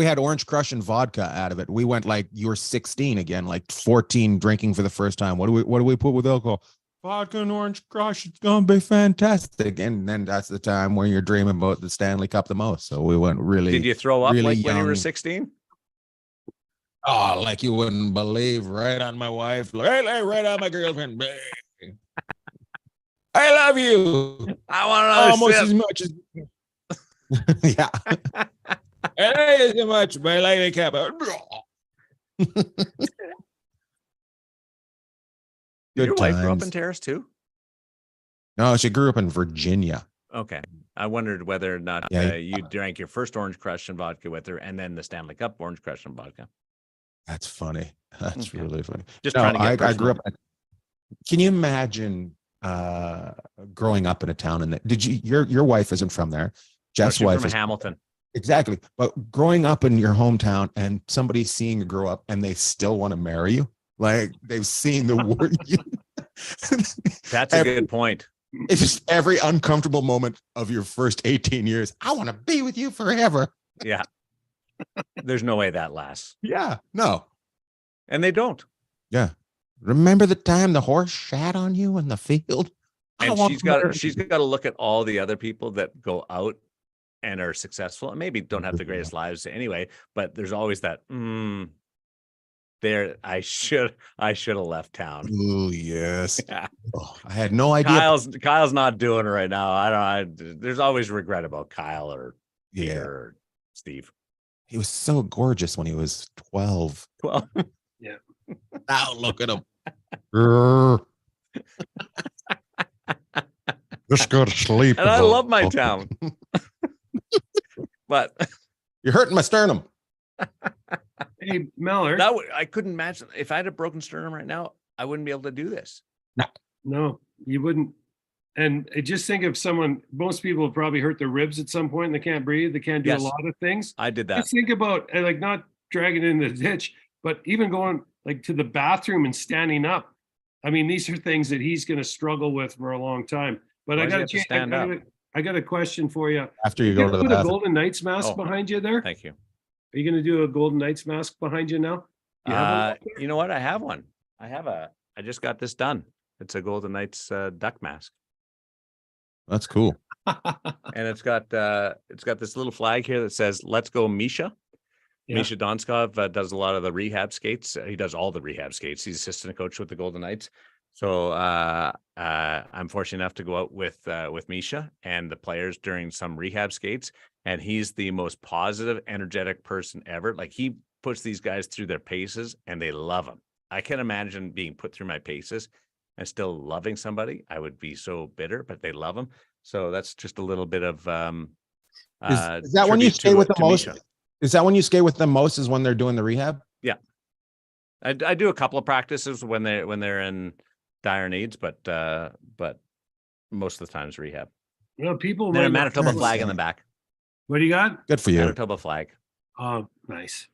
had orange crush and vodka out of it. We went like you were 16 again, like 14 drinking for the first time. What do we put with alcohol? Vodka and orange crush. It's gonna be fantastic. And then that's the time where you're dreaming about the Stanley Cup the most. So we went really. Did you throw up really like young. when you were 16? Oh, like you wouldn't believe. Right on my wife. Right on my girlfriend. I love you. I want to know almost as much as. Yeah. Hey, so much, my lady Kappa. Did your wife grow up in Terrace too? No, she grew up in Virginia. Okay. I wondered whether or not you drank your first orange crush and vodka with her and then the Stanley Cup orange crush and vodka. That's funny. That's really funny. Just trying to get I grew up. Can you imagine growing up in a town and your wife isn't from there. Jeff's wife from is Hamilton. Exactly. But growing up in your hometown and somebody seeing you grow up and they still want to marry you, like they've seen the word. That's a good point. It's just every uncomfortable moment of your first 18 years. I want to be with you forever. Yeah. There's no way that lasts. Yeah. No. And they don't. Yeah. Remember the time the horse shat on you in the field? And she's got to look at all the other people that go out and are successful and maybe don't have the greatest lives anyway, but there's always that I should have left town. Oh yes. Yeah. Oh, I had no idea. Kyle's not doing it right now. There's always regret about Kyle or Peter or Steve. He was so gorgeous when he was 12. 12. Yeah. Now look at him. Grrr. Just go to sleep. And I love my town. But you're hurting my sternum. Hey, Millard. I couldn't imagine if I had a broken sternum right now, I wouldn't be able to do this. No, you wouldn't. And just think of someone, most people have probably hurt their ribs at some point and they can't breathe. They can't do a lot of things. I did that. Just think about like not dragging in the ditch, but even going like to the bathroom and standing up. I mean, these are things that he's going to struggle with for a long time. But I got a question for you. After you go to the put bathroom. a Golden Knights mask behind you there. Thank you. Are you going to do a Golden Knights mask behind you now? You know what? I have one. I just got this done. It's a Golden Knights duck mask. That's cool. And it's got this little flag here that says "Let's go, Misha." Yeah. Misha Donskov does a lot of the rehab skates. He does all the rehab skates. He's assistant coach with the Golden Knights. So I'm fortunate enough to go out with Misha and the players during some rehab skates. And he's the most positive, energetic person ever. Like he puts these guys through their paces and they love him. I can't imagine being put through my paces and still loving somebody. I would be so bitter, but they love him. So that's just a little bit of is that when you skate with the most? Misha. Is that when you skate with them most? Is when they're doing the rehab? Yeah, I do a couple of practices when they're in dire needs, but most of the time it's rehab. Well, people then a Manitoba flag in the back. What do you got? Good for you. Manitoba flag. Oh, nice.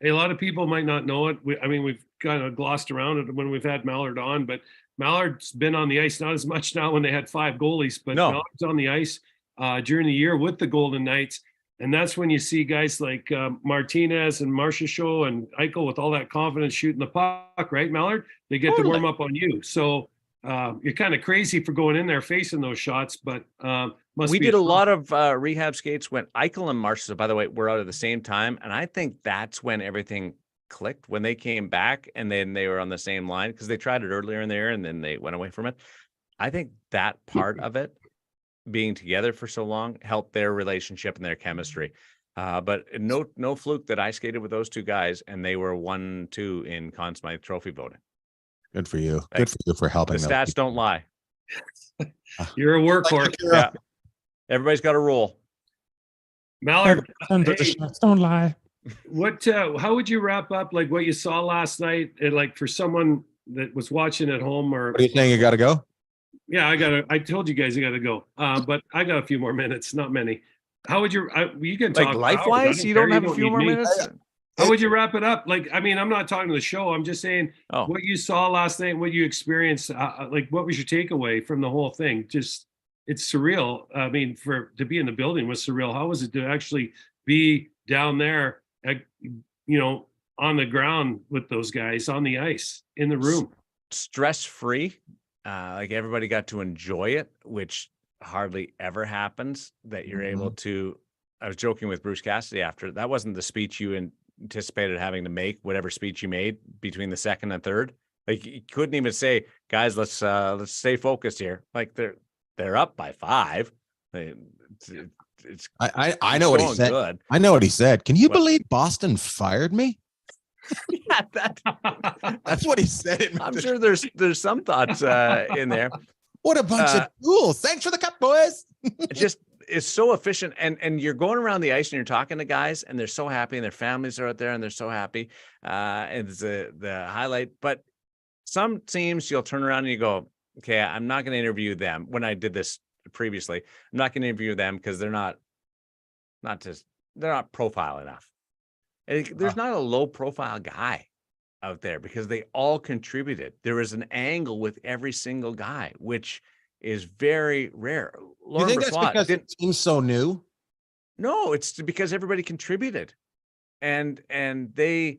Hey, a lot of people might not know it. We've kind of glossed around it when we've had Millard on, but Millard's been on the ice, not as much now when they had 5 goalies, but Millard's on the ice during the year with the Golden Knights. And that's when you see guys like Martinez and Marchessault and Eichel with all that confidence shooting the puck, right, Millard? They get to warm up on you. So you're kind of crazy for going in there facing those shots, but we did a lot of rehab skates when Eichel and Marchessault, by the way, were out at the same time. And I think that's when everything clicked, when they came back and then they were on the same line because they tried it earlier in the year and then they went away from it. I think that part of it, being together for so long, helped their relationship and their chemistry. But no fluke that I skated with those two guys and they were 1-2 in Conn Smythe Trophy voting. Good for you. Good for you for helping. The stats don't lie. You're a workhorse. Yeah. Everybody's got a role. Millard, don't lie. What? How would you wrap up like what you saw last night? And like for someone that was watching at home, or what are you saying? You got to go? Yeah, I told you guys I got to go. But I got a few more minutes, not many. How would you? You can talk like life-wise. You don't have a few more minutes. How would you wrap it up? Like, I mean, I'm not talking to the show. I'm just saying what you saw last night, what you experienced. Like, what was your takeaway from the whole thing? Just, it's surreal. I mean, to be in the building was surreal. How was it to actually be down there, on the ground with those guys on the ice in the room? Stress-free. Like everybody got to enjoy it, which hardly ever happens. That you're able to. I was joking with Bruce Cassidy after that wasn't the speech you anticipated having to make, whatever speech you made between the second and third. Like you couldn't even say, guys, let's stay focused here. Like they're up by 5. I know what he said. Good. I know what he said. Can you believe Boston fired me? Yeah, that's what he said. I'm sure there's some thoughts in there. What a bunch of fools. Thanks for the cup, boys. Just is so efficient. And you're going around the ice and you're talking to guys and they're so happy and their families are out there and they're so happy. It's the highlight. But some teams you'll turn around and you go, okay, I'm not going to interview them. When I did this previously, I'm not going to interview them because they're not profile enough. There's not a low profile guy out there because they all contributed. There is an angle with every single guy, which is very rare. Do you think that's because the team's so new? No, it's because everybody contributed. And I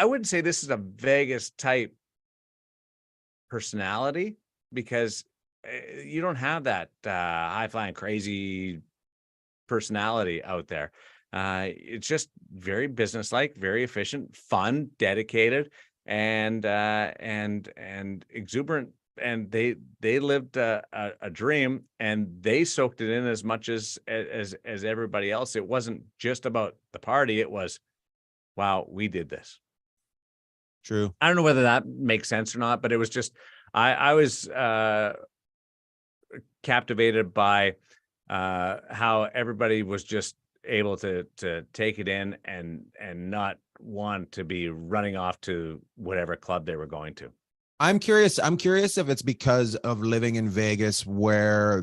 wouldn't say this is a Vegas type personality because you don't have that high flying crazy personality out there. It's just very businesslike, very efficient, fun, dedicated, and exuberant. And they lived a dream, and they soaked it in as much as everybody else. It wasn't just about the party. It was, wow, we did this. True. I don't know whether that makes sense or not, but it was just, I was captivated by how everybody was just able to take it in and not want to be running off to whatever club they were going to. I'm curious if it's because of living in Vegas, where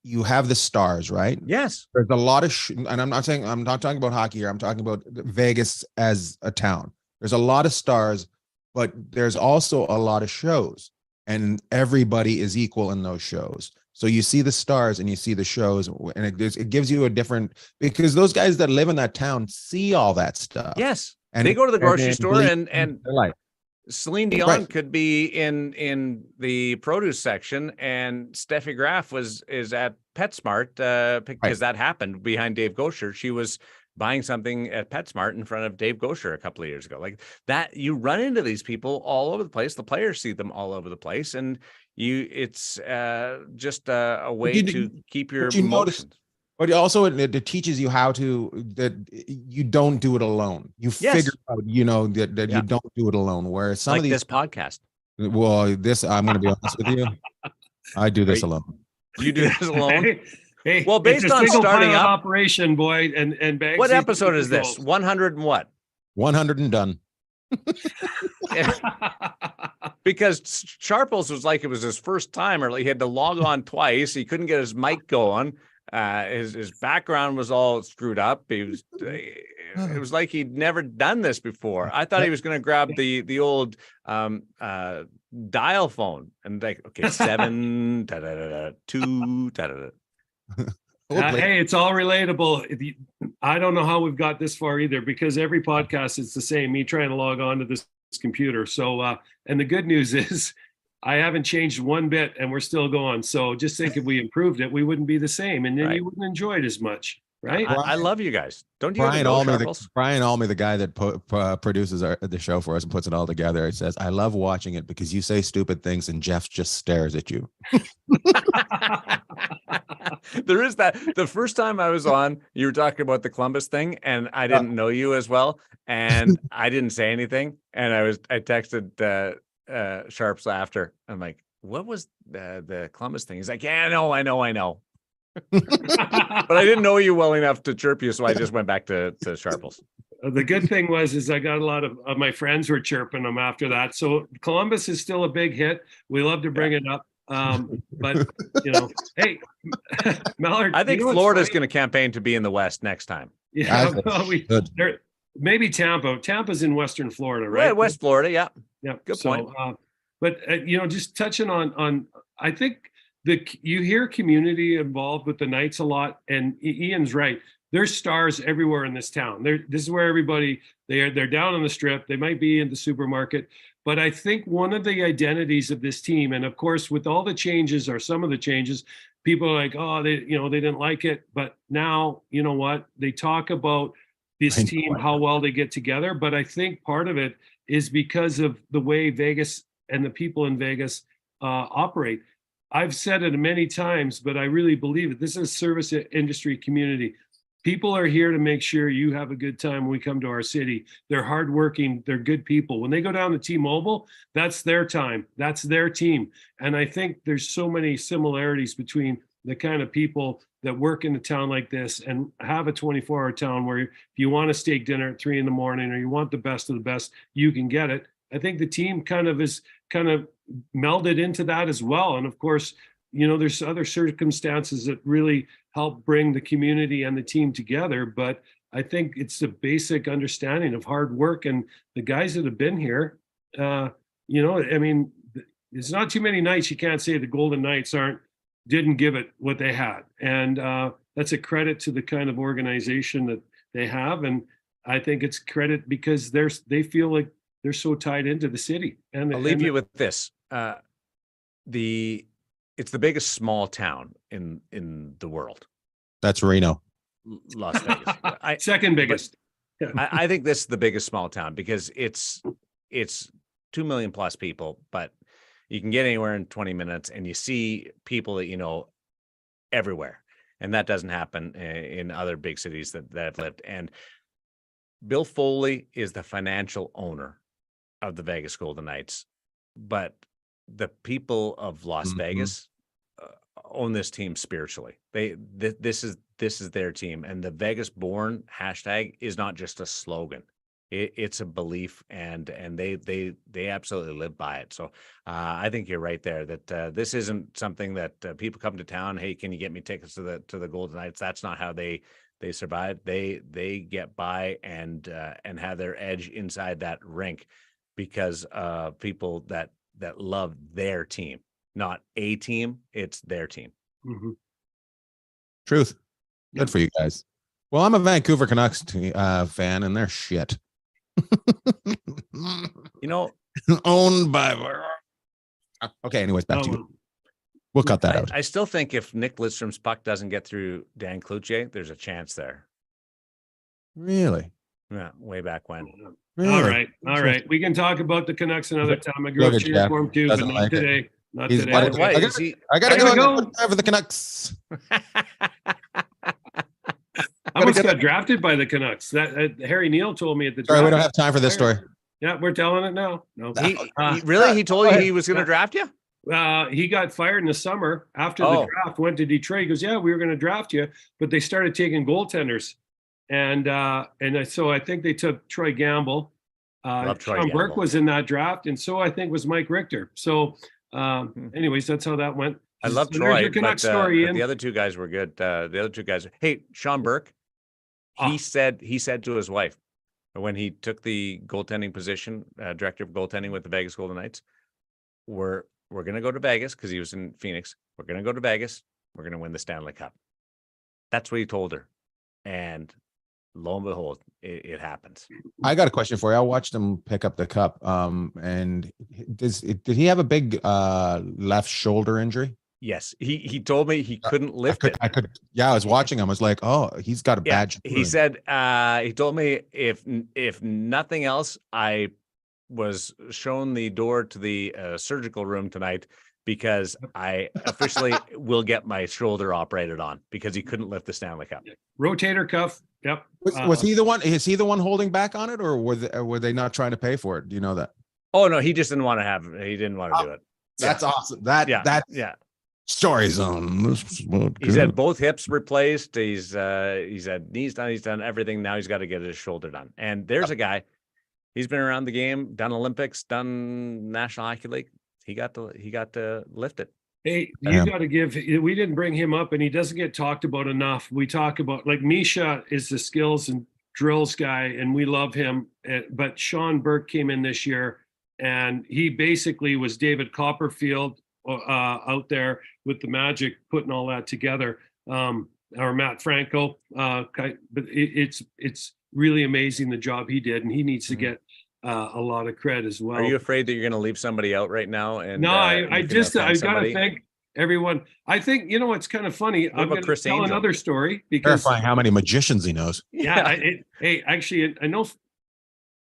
you have the stars, right? Yes. There's a lot of and I'm not talking about hockey here. I'm talking about Vegas as a town. There's a lot of stars, but there's also a lot of shows, and everybody is equal in those shows. So you see the stars and you see the shows, and it gives you a different, because those guys that live in that town see all that stuff. Yes. And they go to the grocery store and their life. Celine Dion Right. could be in the produce section, and Steffi Graf is at PetSmart because that happened behind Dave Gosher. She was buying something at PetSmart in front of Dave Gosher a couple of years ago. Like that, you run into these people all over the place. The players see them all over the place, and it's just a way to keep your emotions. But also it teaches you how that you don't do it alone. You figure out, that you don't do it alone. Whereas some of these, this podcast. Well, I'm going to be honest with you. I do this alone. You do this alone? Hey, well, based on starting up operation, boy, and Bagsy, what episode is this? 100 and what? 100 and done. Because Sharples was like, it was his first time, or like he had to log on twice. He couldn't get his mic going. His background was all screwed up. It was like he'd never done this before. I thought he was going to grab the old dial phone and like, okay, 7 2 hey, it's all relatable. I don't know how we've got this far either, because every podcast is the same. Me trying to log on to this computer. So, and the good news is, I haven't changed one bit, and we're still going. So just think if we improved it, we wouldn't be the same, and then you wouldn't enjoy it as much, right? I love you guys. Don't you? Brian Almy, the guy that produces the show for us and puts it all together, he says, "I love watching it because you say stupid things and Jeff just stares at you." There is that. The first time I was on, you were talking about the Columbus thing, and I didn't know you as well, and I didn't say anything, and I texted Sharps after. I'm like, what was the Columbus thing? He's like, yeah, I know. But I didn't know you well enough to chirp you, so I just went back to Sharples. The good thing is I got a lot of my friends were chirping them after that. So Columbus is still a big hit. We love to bring it up. But hey, Millard, I think Florida's going to campaign to be in the West next time. Yeah, maybe Tampa. Tampa's in Western Florida, right? Yeah, West Florida. Yeah. Good point. But just touching on, I think you hear community involved with the Knights a lot, and Ian's right. There's stars everywhere in this town. This is where everybody they're down on the strip. They might be in the supermarket, but I think one of the identities of this team, and of course with all the changes or some of the changes, people are like, oh, they didn't like it, but now you know what, they talk about this team, how well they get together. But I think part of it is because of the way Vegas and the people in Vegas operate. I've said it many times, but I really believe it. This is a service industry community. People are here to make sure you have a good time when we come to our city. They're hardworking. They're good people. When they go down to T-Mobile, that's their time. That's their team. And I think there's so many similarities between the kind of people that work in a town like this and have a 24-hour town where if you want a steak dinner at 3 a.m. or you want the best of the best, you can get it. I think the team kind of melded into that as well. And of course, there's other circumstances that really help bring the community and the team together. But I think it's a basic understanding of hard work. And the guys that have been here, I mean, it's not too many nights you can't say the Golden Knights didn't give it what they had. And that's a credit to the kind of organization that they have. And I think it's credit because they feel like they're so tied into the city. And I'll leave you with this. It's the biggest small town in the world. That's Reno. Las Vegas. Second biggest. I think this is the biggest small town because it's 2 million plus people, but you can get anywhere in 20 minutes and you see people that everywhere. And that doesn't happen in other big cities that I've lived. And Bill Foley is the financial owner of the Vegas Golden Knights, but the people of Las Vegas own this team spiritually. This is their team, and the Vegas Born hashtag is not just a slogan. It's a belief, and they absolutely live by it. So I think you're right there that this isn't something that people come to town. Hey, can you get me tickets to the Golden Knights? That's not how they survive. They get by and have their edge inside that rink because people that love their team, not a team. It's their team. Mm-hmm. Truth. Good for you guys. Well, I'm a Vancouver Canucks fan, and they're shit. Owned by. Okay. Anyways, back to you. We'll cut that out. I still think if Nick Lidstrom's puck doesn't get through Dan Cloutier, there's a chance there. Really? Yeah, way back when. Really? All right. We can talk about the Canucks another time. I grew up cheering for him too, but not today. Not today. I gotta go for the Canucks. I almost got drafted by the Canucks. That Harry Neal told me at the draft. Sorry, we don't have time for this story. Yeah, we're telling it now. No, he told you he was going to draft you? He got fired in the summer after the draft. Went to Detroit. He goes, "Yeah, we were going to draft you, but they started taking goaltenders, and so I think they took Troy Gamble. Sean Burke was in that draft, and so I think was Mike Richter. So, anyways, that's how that went. I love Troy, but the other two guys were good. The other two guys. Hey, Sean Burke. He said to his wife when he took the goaltending position, director of goaltending with the Vegas Golden Knights, we're going to go to Vegas because he was in Phoenix. We're going to go to Vegas. We're going to win the Stanley Cup. That's what he told her. And lo and behold, it happens. I got a question for you. I watched him pick up the cup. And did he have a big left shoulder injury? Yes, he told me he couldn't lift it. I was watching him. I was like, oh, he's got a bad shoulder. He said, he told me if nothing else, I was shown the door to the surgical room tonight because I officially will get my shoulder operated on because he couldn't lift the Stanley Cup. Rotator cuff. Yep. Was he the one? Is he the one holding back on it, or were they not trying to pay for it? Do you know that? Oh no, he just didn't want to have. He didn't want to do it. That's awesome. That's story zone. He's had both hips replaced. He's had knees done. He's done everything. Now he's got to get his shoulder done. And there's a guy. He's been around the game, done Olympics, done National Hockey League. He got to lift it. Hey, you got to give. We didn't bring him up, and he doesn't get talked about enough. We talk about like Misha is the skills and drills guy, and we love him. But Sean Burke came in this year, and he basically was David Copperfield out there with the Magic, putting all that together. Or Matt Franco. But it's really amazing the job he did, and he needs to get a lot of credit as well. Are you afraid that you're going to leave somebody out right now? And no, I got to thank everyone. I think, it's kind of funny. I'm going to tell another story because verifying how many magicians he knows. Yeah. Actually, I know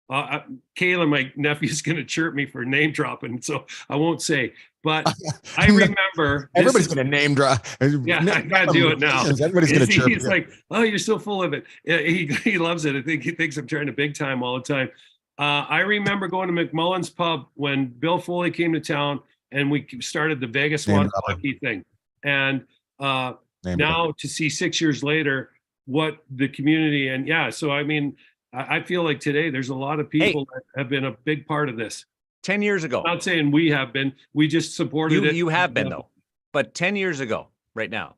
Kayla, my nephew's going to chirp me for name dropping, so I won't say. But I remember everybody's going to name drop. Yeah, I got to do it now. Everybody's going to chirp. He's like, "Oh, you're so full of it." He loves it. I think he thinks I'm trying to big time all the time. I remember going to McMullen's Pub when Bill Foley came to town, and we started the Vegas One Hockey thing. And now to see 6 years later what the community and so I mean. I feel like today there's a lot of people that have been a big part of this. 10 years ago. I'm not saying we have been. We just supported it. You have been, though. But 10 years ago, right now,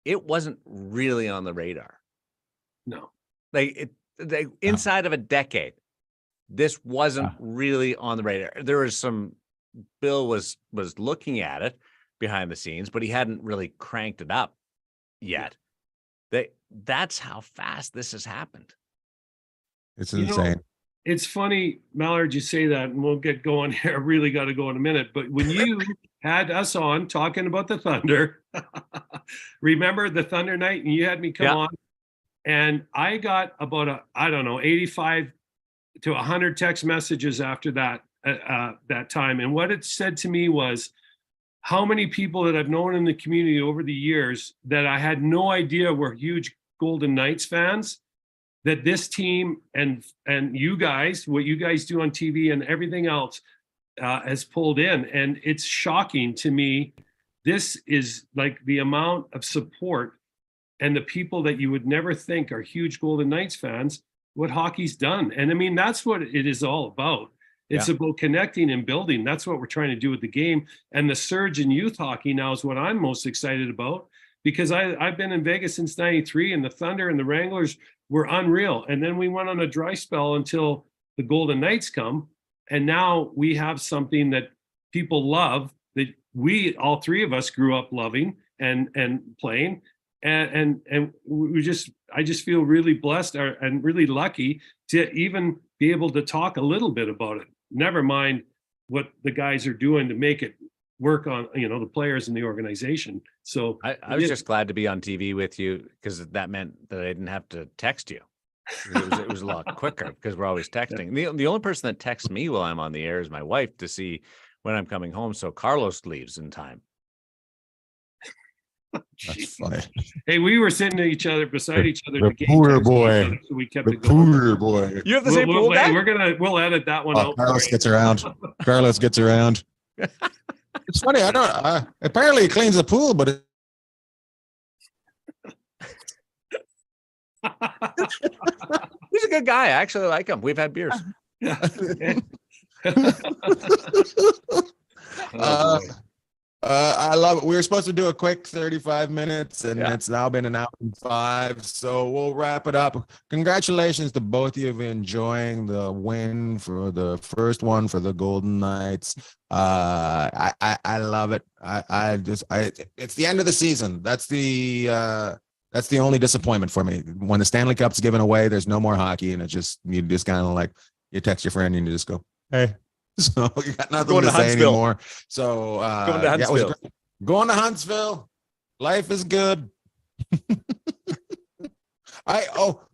it wasn't really on the radar. No. Inside of a decade, this wasn't really on the radar. There was Bill was looking at it behind the scenes, but he hadn't really cranked it up yet. That's how fast this has happened. It's insane. It's funny, Millard, you say that, and we'll get going here. I really got to go in a minute. But when you had us on talking about the Thunder, remember the Thunder night, and you had me come on, and I got about 85 to 100 text messages after that time. And what it said to me was how many people that I've known in the community over the years that I had no idea were huge Golden Knights fans, that this team and you guys, what you guys do on TV and everything else has pulled in. And it's shocking to me. This is like the amount of support and the people that you would never think are huge Golden Knights fans, what hockey's done. And I mean, that's what it is all about. It's about connecting and building. That's what we're trying to do with the game. And the surge in youth hockey now is what I'm most excited about, because I've been in Vegas since 93, and the Thunder and the Wranglers were unreal. And then we went on a dry spell until the Golden Knights come. And now we have something that people love, that we, all three of us, grew up loving and playing. And I just feel really blessed and really lucky to even be able to talk a little bit about it. Never mind what the guys are doing to make it work on, the players in the organization. So I was just glad to be on TV with you, because that meant that I didn't have to text you. It was a lot quicker, because we're always texting. The only person that texts me while I'm on the air is my wife, to see when I'm coming home, so Carlos leaves in time. That's funny. Hey, we were sitting beside each other. The poor boy. So we kept the it going. Poor boy. You have the same pool guy? We'll edit that one out. Carlos gets around. Carlos gets around. It's funny. I don't. Apparently, he cleans the pool, but he's a good guy. I actually like him. We've had beers. I love it. We were supposed to do a quick 35 minutes, and it's now been an hour and 5. So we'll wrap it up. Congratulations to both of you for enjoying the win for the first one for the Golden Knights. I love it. It's the end of the season. That's the only disappointment for me. When the Stanley Cup's given away, there's no more hockey, and you just kind of like, you text your friend and you just go, hey. So you got nothing to say anymore. So going to Huntsville. Going to Huntsville. Life is good.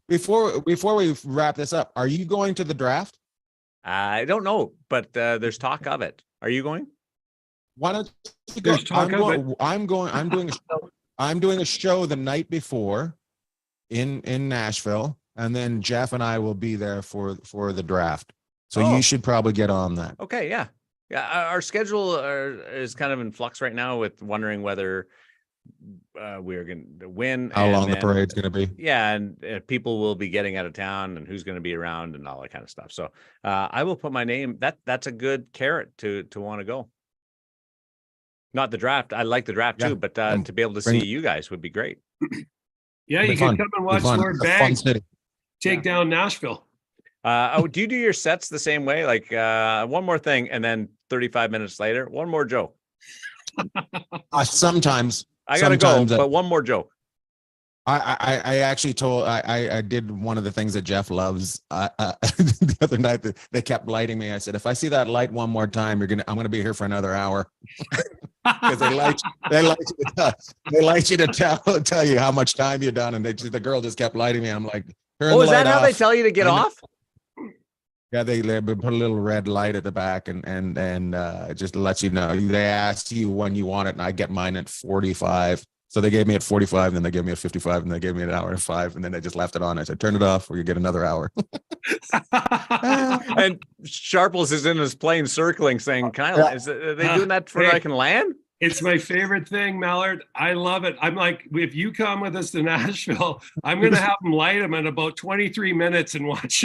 Before we wrap this up, are you going to the draft? I don't know, but there's talk of it. Are you going? Why don't you go? I'm going. I'm doing a show the night before in Nashville, and then Jeff and I will be there for the draft. So you should probably get on that. Okay, yeah. Our schedule is kind of in flux right now, with wondering whether we're going to win. How long the parade's going to be. Yeah, and people will be getting out of town, and who's going to be around, and all that kind of stuff. So I will put my name. That's a good carrot to want to go. Not the draft. I like the draft too, but to be able to see you guys would be great. Yeah, you can come and watch Lord Bang take down Nashville. Do you do your sets the same way? Like one more thing, and then 35 minutes later, one more joke. Sometimes I gotta go, but one more joke. I actually I did one of the things that Jeff loves. The other night they kept lighting me. I said, if I see that light one more time, I'm gonna be here for another hour. Because they like you to tell you how much time you're done, and the girl just kept lighting me. I'm like, is that how they tell you to get off? Yeah, they put a little red light at the back and just lets you know. They ask you when you want it, and I get mine at 45. So they gave me at 45, then they gave me at 55, and they gave me an hour and 5, and then they just left it on. I said, turn it off, or you get another hour. And Sharples is in his plane circling, saying, "Are they doing that for I can land?" It's my favorite thing, Millard. I love it. I'm like, if you come with us to Nashville, I'm going to have him light him in about 23 minutes and watch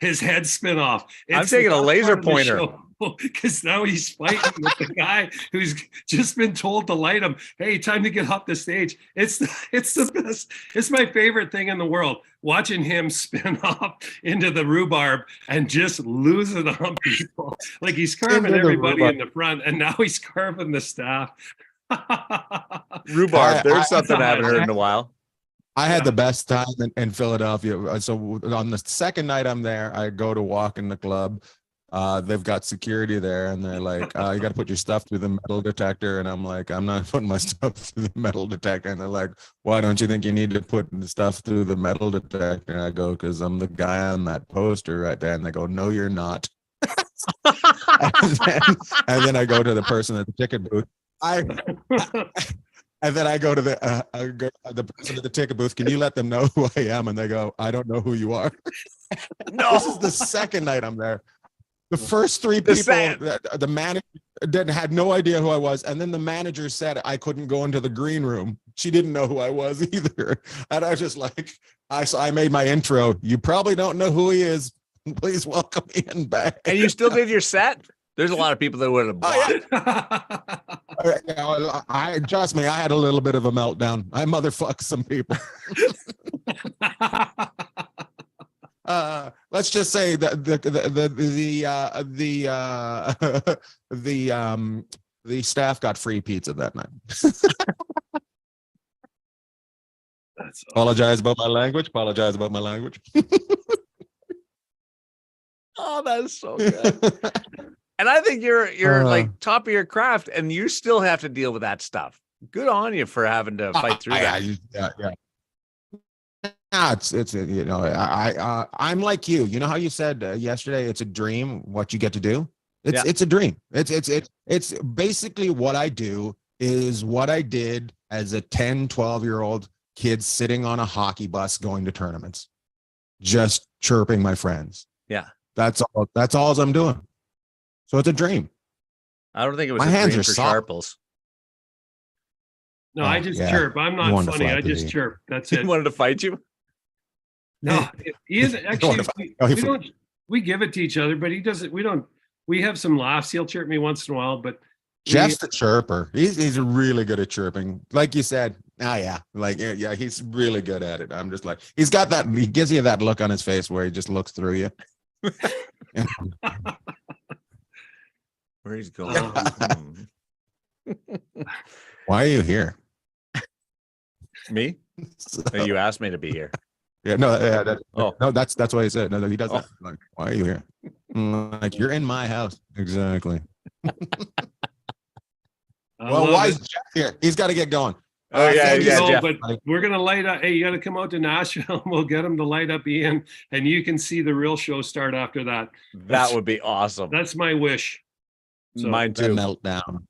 his head spin off. I'm taking a laser pointer. Because now he's fighting with the guy who's just been told to light him. Hey, time to get off the stage. It's the best. It's my favorite thing in the world. Watching him spin off into the rhubarb and just lose it on people. Like he's carving everybody in the front, and now he's carving the staff. Rhubarb. There's something I haven't heard in a while. I had the best time in Philadelphia. So on the second night I'm there, I go to walk in the club. They've got security there, and they're like, you got to put your stuff through the metal detector. And I'm like, I'm not putting my stuff through the metal detector. And they're like, why don't you think you need to put the stuff through the metal detector? And I go, because I'm the guy on that poster right there. And they go, no, you're not. and then I go to the person at the ticket booth. And then I go to the person at the ticket booth. Can you let them know who I am? And they go, I don't know who you are. No, This is the second night I'm there. The first three people, the manager had no idea who I was. And then the manager said I couldn't go into the green room. She didn't know who I was either. And I was just like, I made my intro. You probably don't know who he is. Please welcome Ian back. and you still did your set. There's a lot of people that would have blocked. I trust me, I had a little bit of a meltdown. I motherfucked some people. Let's just say that the staff got free pizza that night. That's Apologize about my language. Apologize about my language. Oh, that is so good. And I think you're like top of your craft, and you still have to deal with that stuff. Good on you for having to fight through that. Yeah. It's you know, I'm like you. You know how you said yesterday, it's a dream what you get to do. It's a dream. It's basically what I do is what I did as a 10, 12-year-old kid sitting on a hockey bus going to tournaments, just chirping my friends. Yeah, that's all I'm doing. So it's a dream. I don't think it was my a hands dream are for soft. Sharples. No, I just chirp. I'm not funny. I just chirp. That's it. He wanted to fight you? No, he is actually. We give it to each other, but he doesn't. We don't. We have some laughs. He'll chirp me once in a while, but Jeff's the chirper. He's really good at chirping. Like you said, he's really good at it. I'm just like, he's got that. He gives you that look on his face where he just looks through you. Where he's going? Why are you here? Me? You asked me to be here. Yeah, no, that's why he said. No, he doesn't. Like, why are you here? Like, you're in my house. Exactly. Well, why is Jeff here? He's got to get going. Oh yeah, Jeff. But we're gonna light up. Hey, you got to come out to Nashville. We'll get him to light up Ian, and you can see the real show start after that. That would be awesome. That's my wish. So, mine too. Meltdown.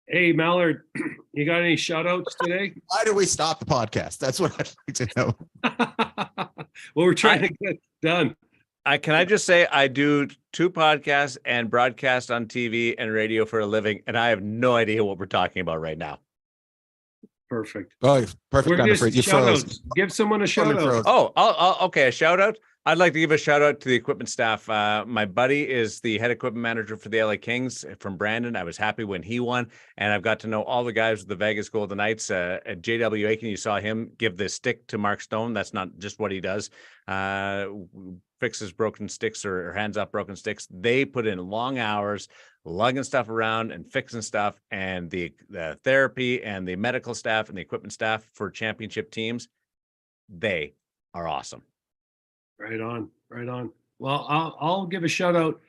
Hey, Millard, you got any shout outs today? Why do we stop the podcast? That's what I'd like to know. Well, we're trying to get done. Can I just say I do 2 podcasts and broadcast on TV and radio for a living, and I have no idea what we're talking about right now. Perfect. Oh, perfect. You froze. Give someone a shout out. Oh, okay. A shout out. I'd like to give a shout out to the equipment staff. My buddy is the head equipment manager for the LA Kings from Brandon. I was happy when he won, and I've got to know all the guys with the Vegas Golden Knights. At JW Aiken, you saw him give the stick to Mark Stone. That's not just what he does. Fixes broken sticks or hands off broken sticks. They put in long hours lugging stuff around and fixing stuff, and the therapy and the medical staff and the equipment staff for championship teams, they are awesome. Right on. Well, I'll give a shout out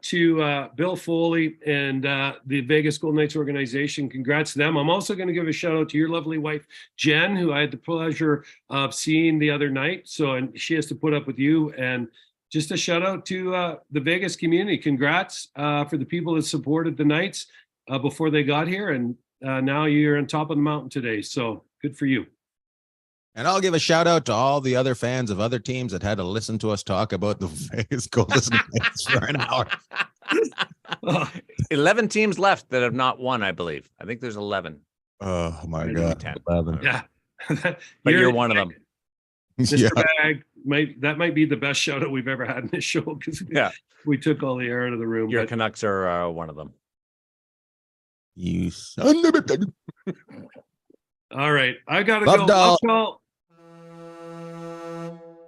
to Bill Foley and the Vegas Golden Knights organization. Congrats to them. I'm also going to give a shout out to your lovely wife, Jen, who I had the pleasure of seeing the other night. And she has to put up with you. And just a shout out to the Vegas community. Congrats for the people that supported the Knights before they got here. And now you're on top of the mountain today. So good for you. And I'll give a shout out to all the other fans of other teams that had to listen to us talk about the Vegas Golden Knights for an hour. 11 teams left that have not won, I believe. I think there's 11. Oh my God. 10. 11. Yeah. But you're one of them. Mr. Bag, that might be the best shout out we've ever had in this show because we took all the air out of the room. Your Canucks are one of them. You son of a... All right. I got to go.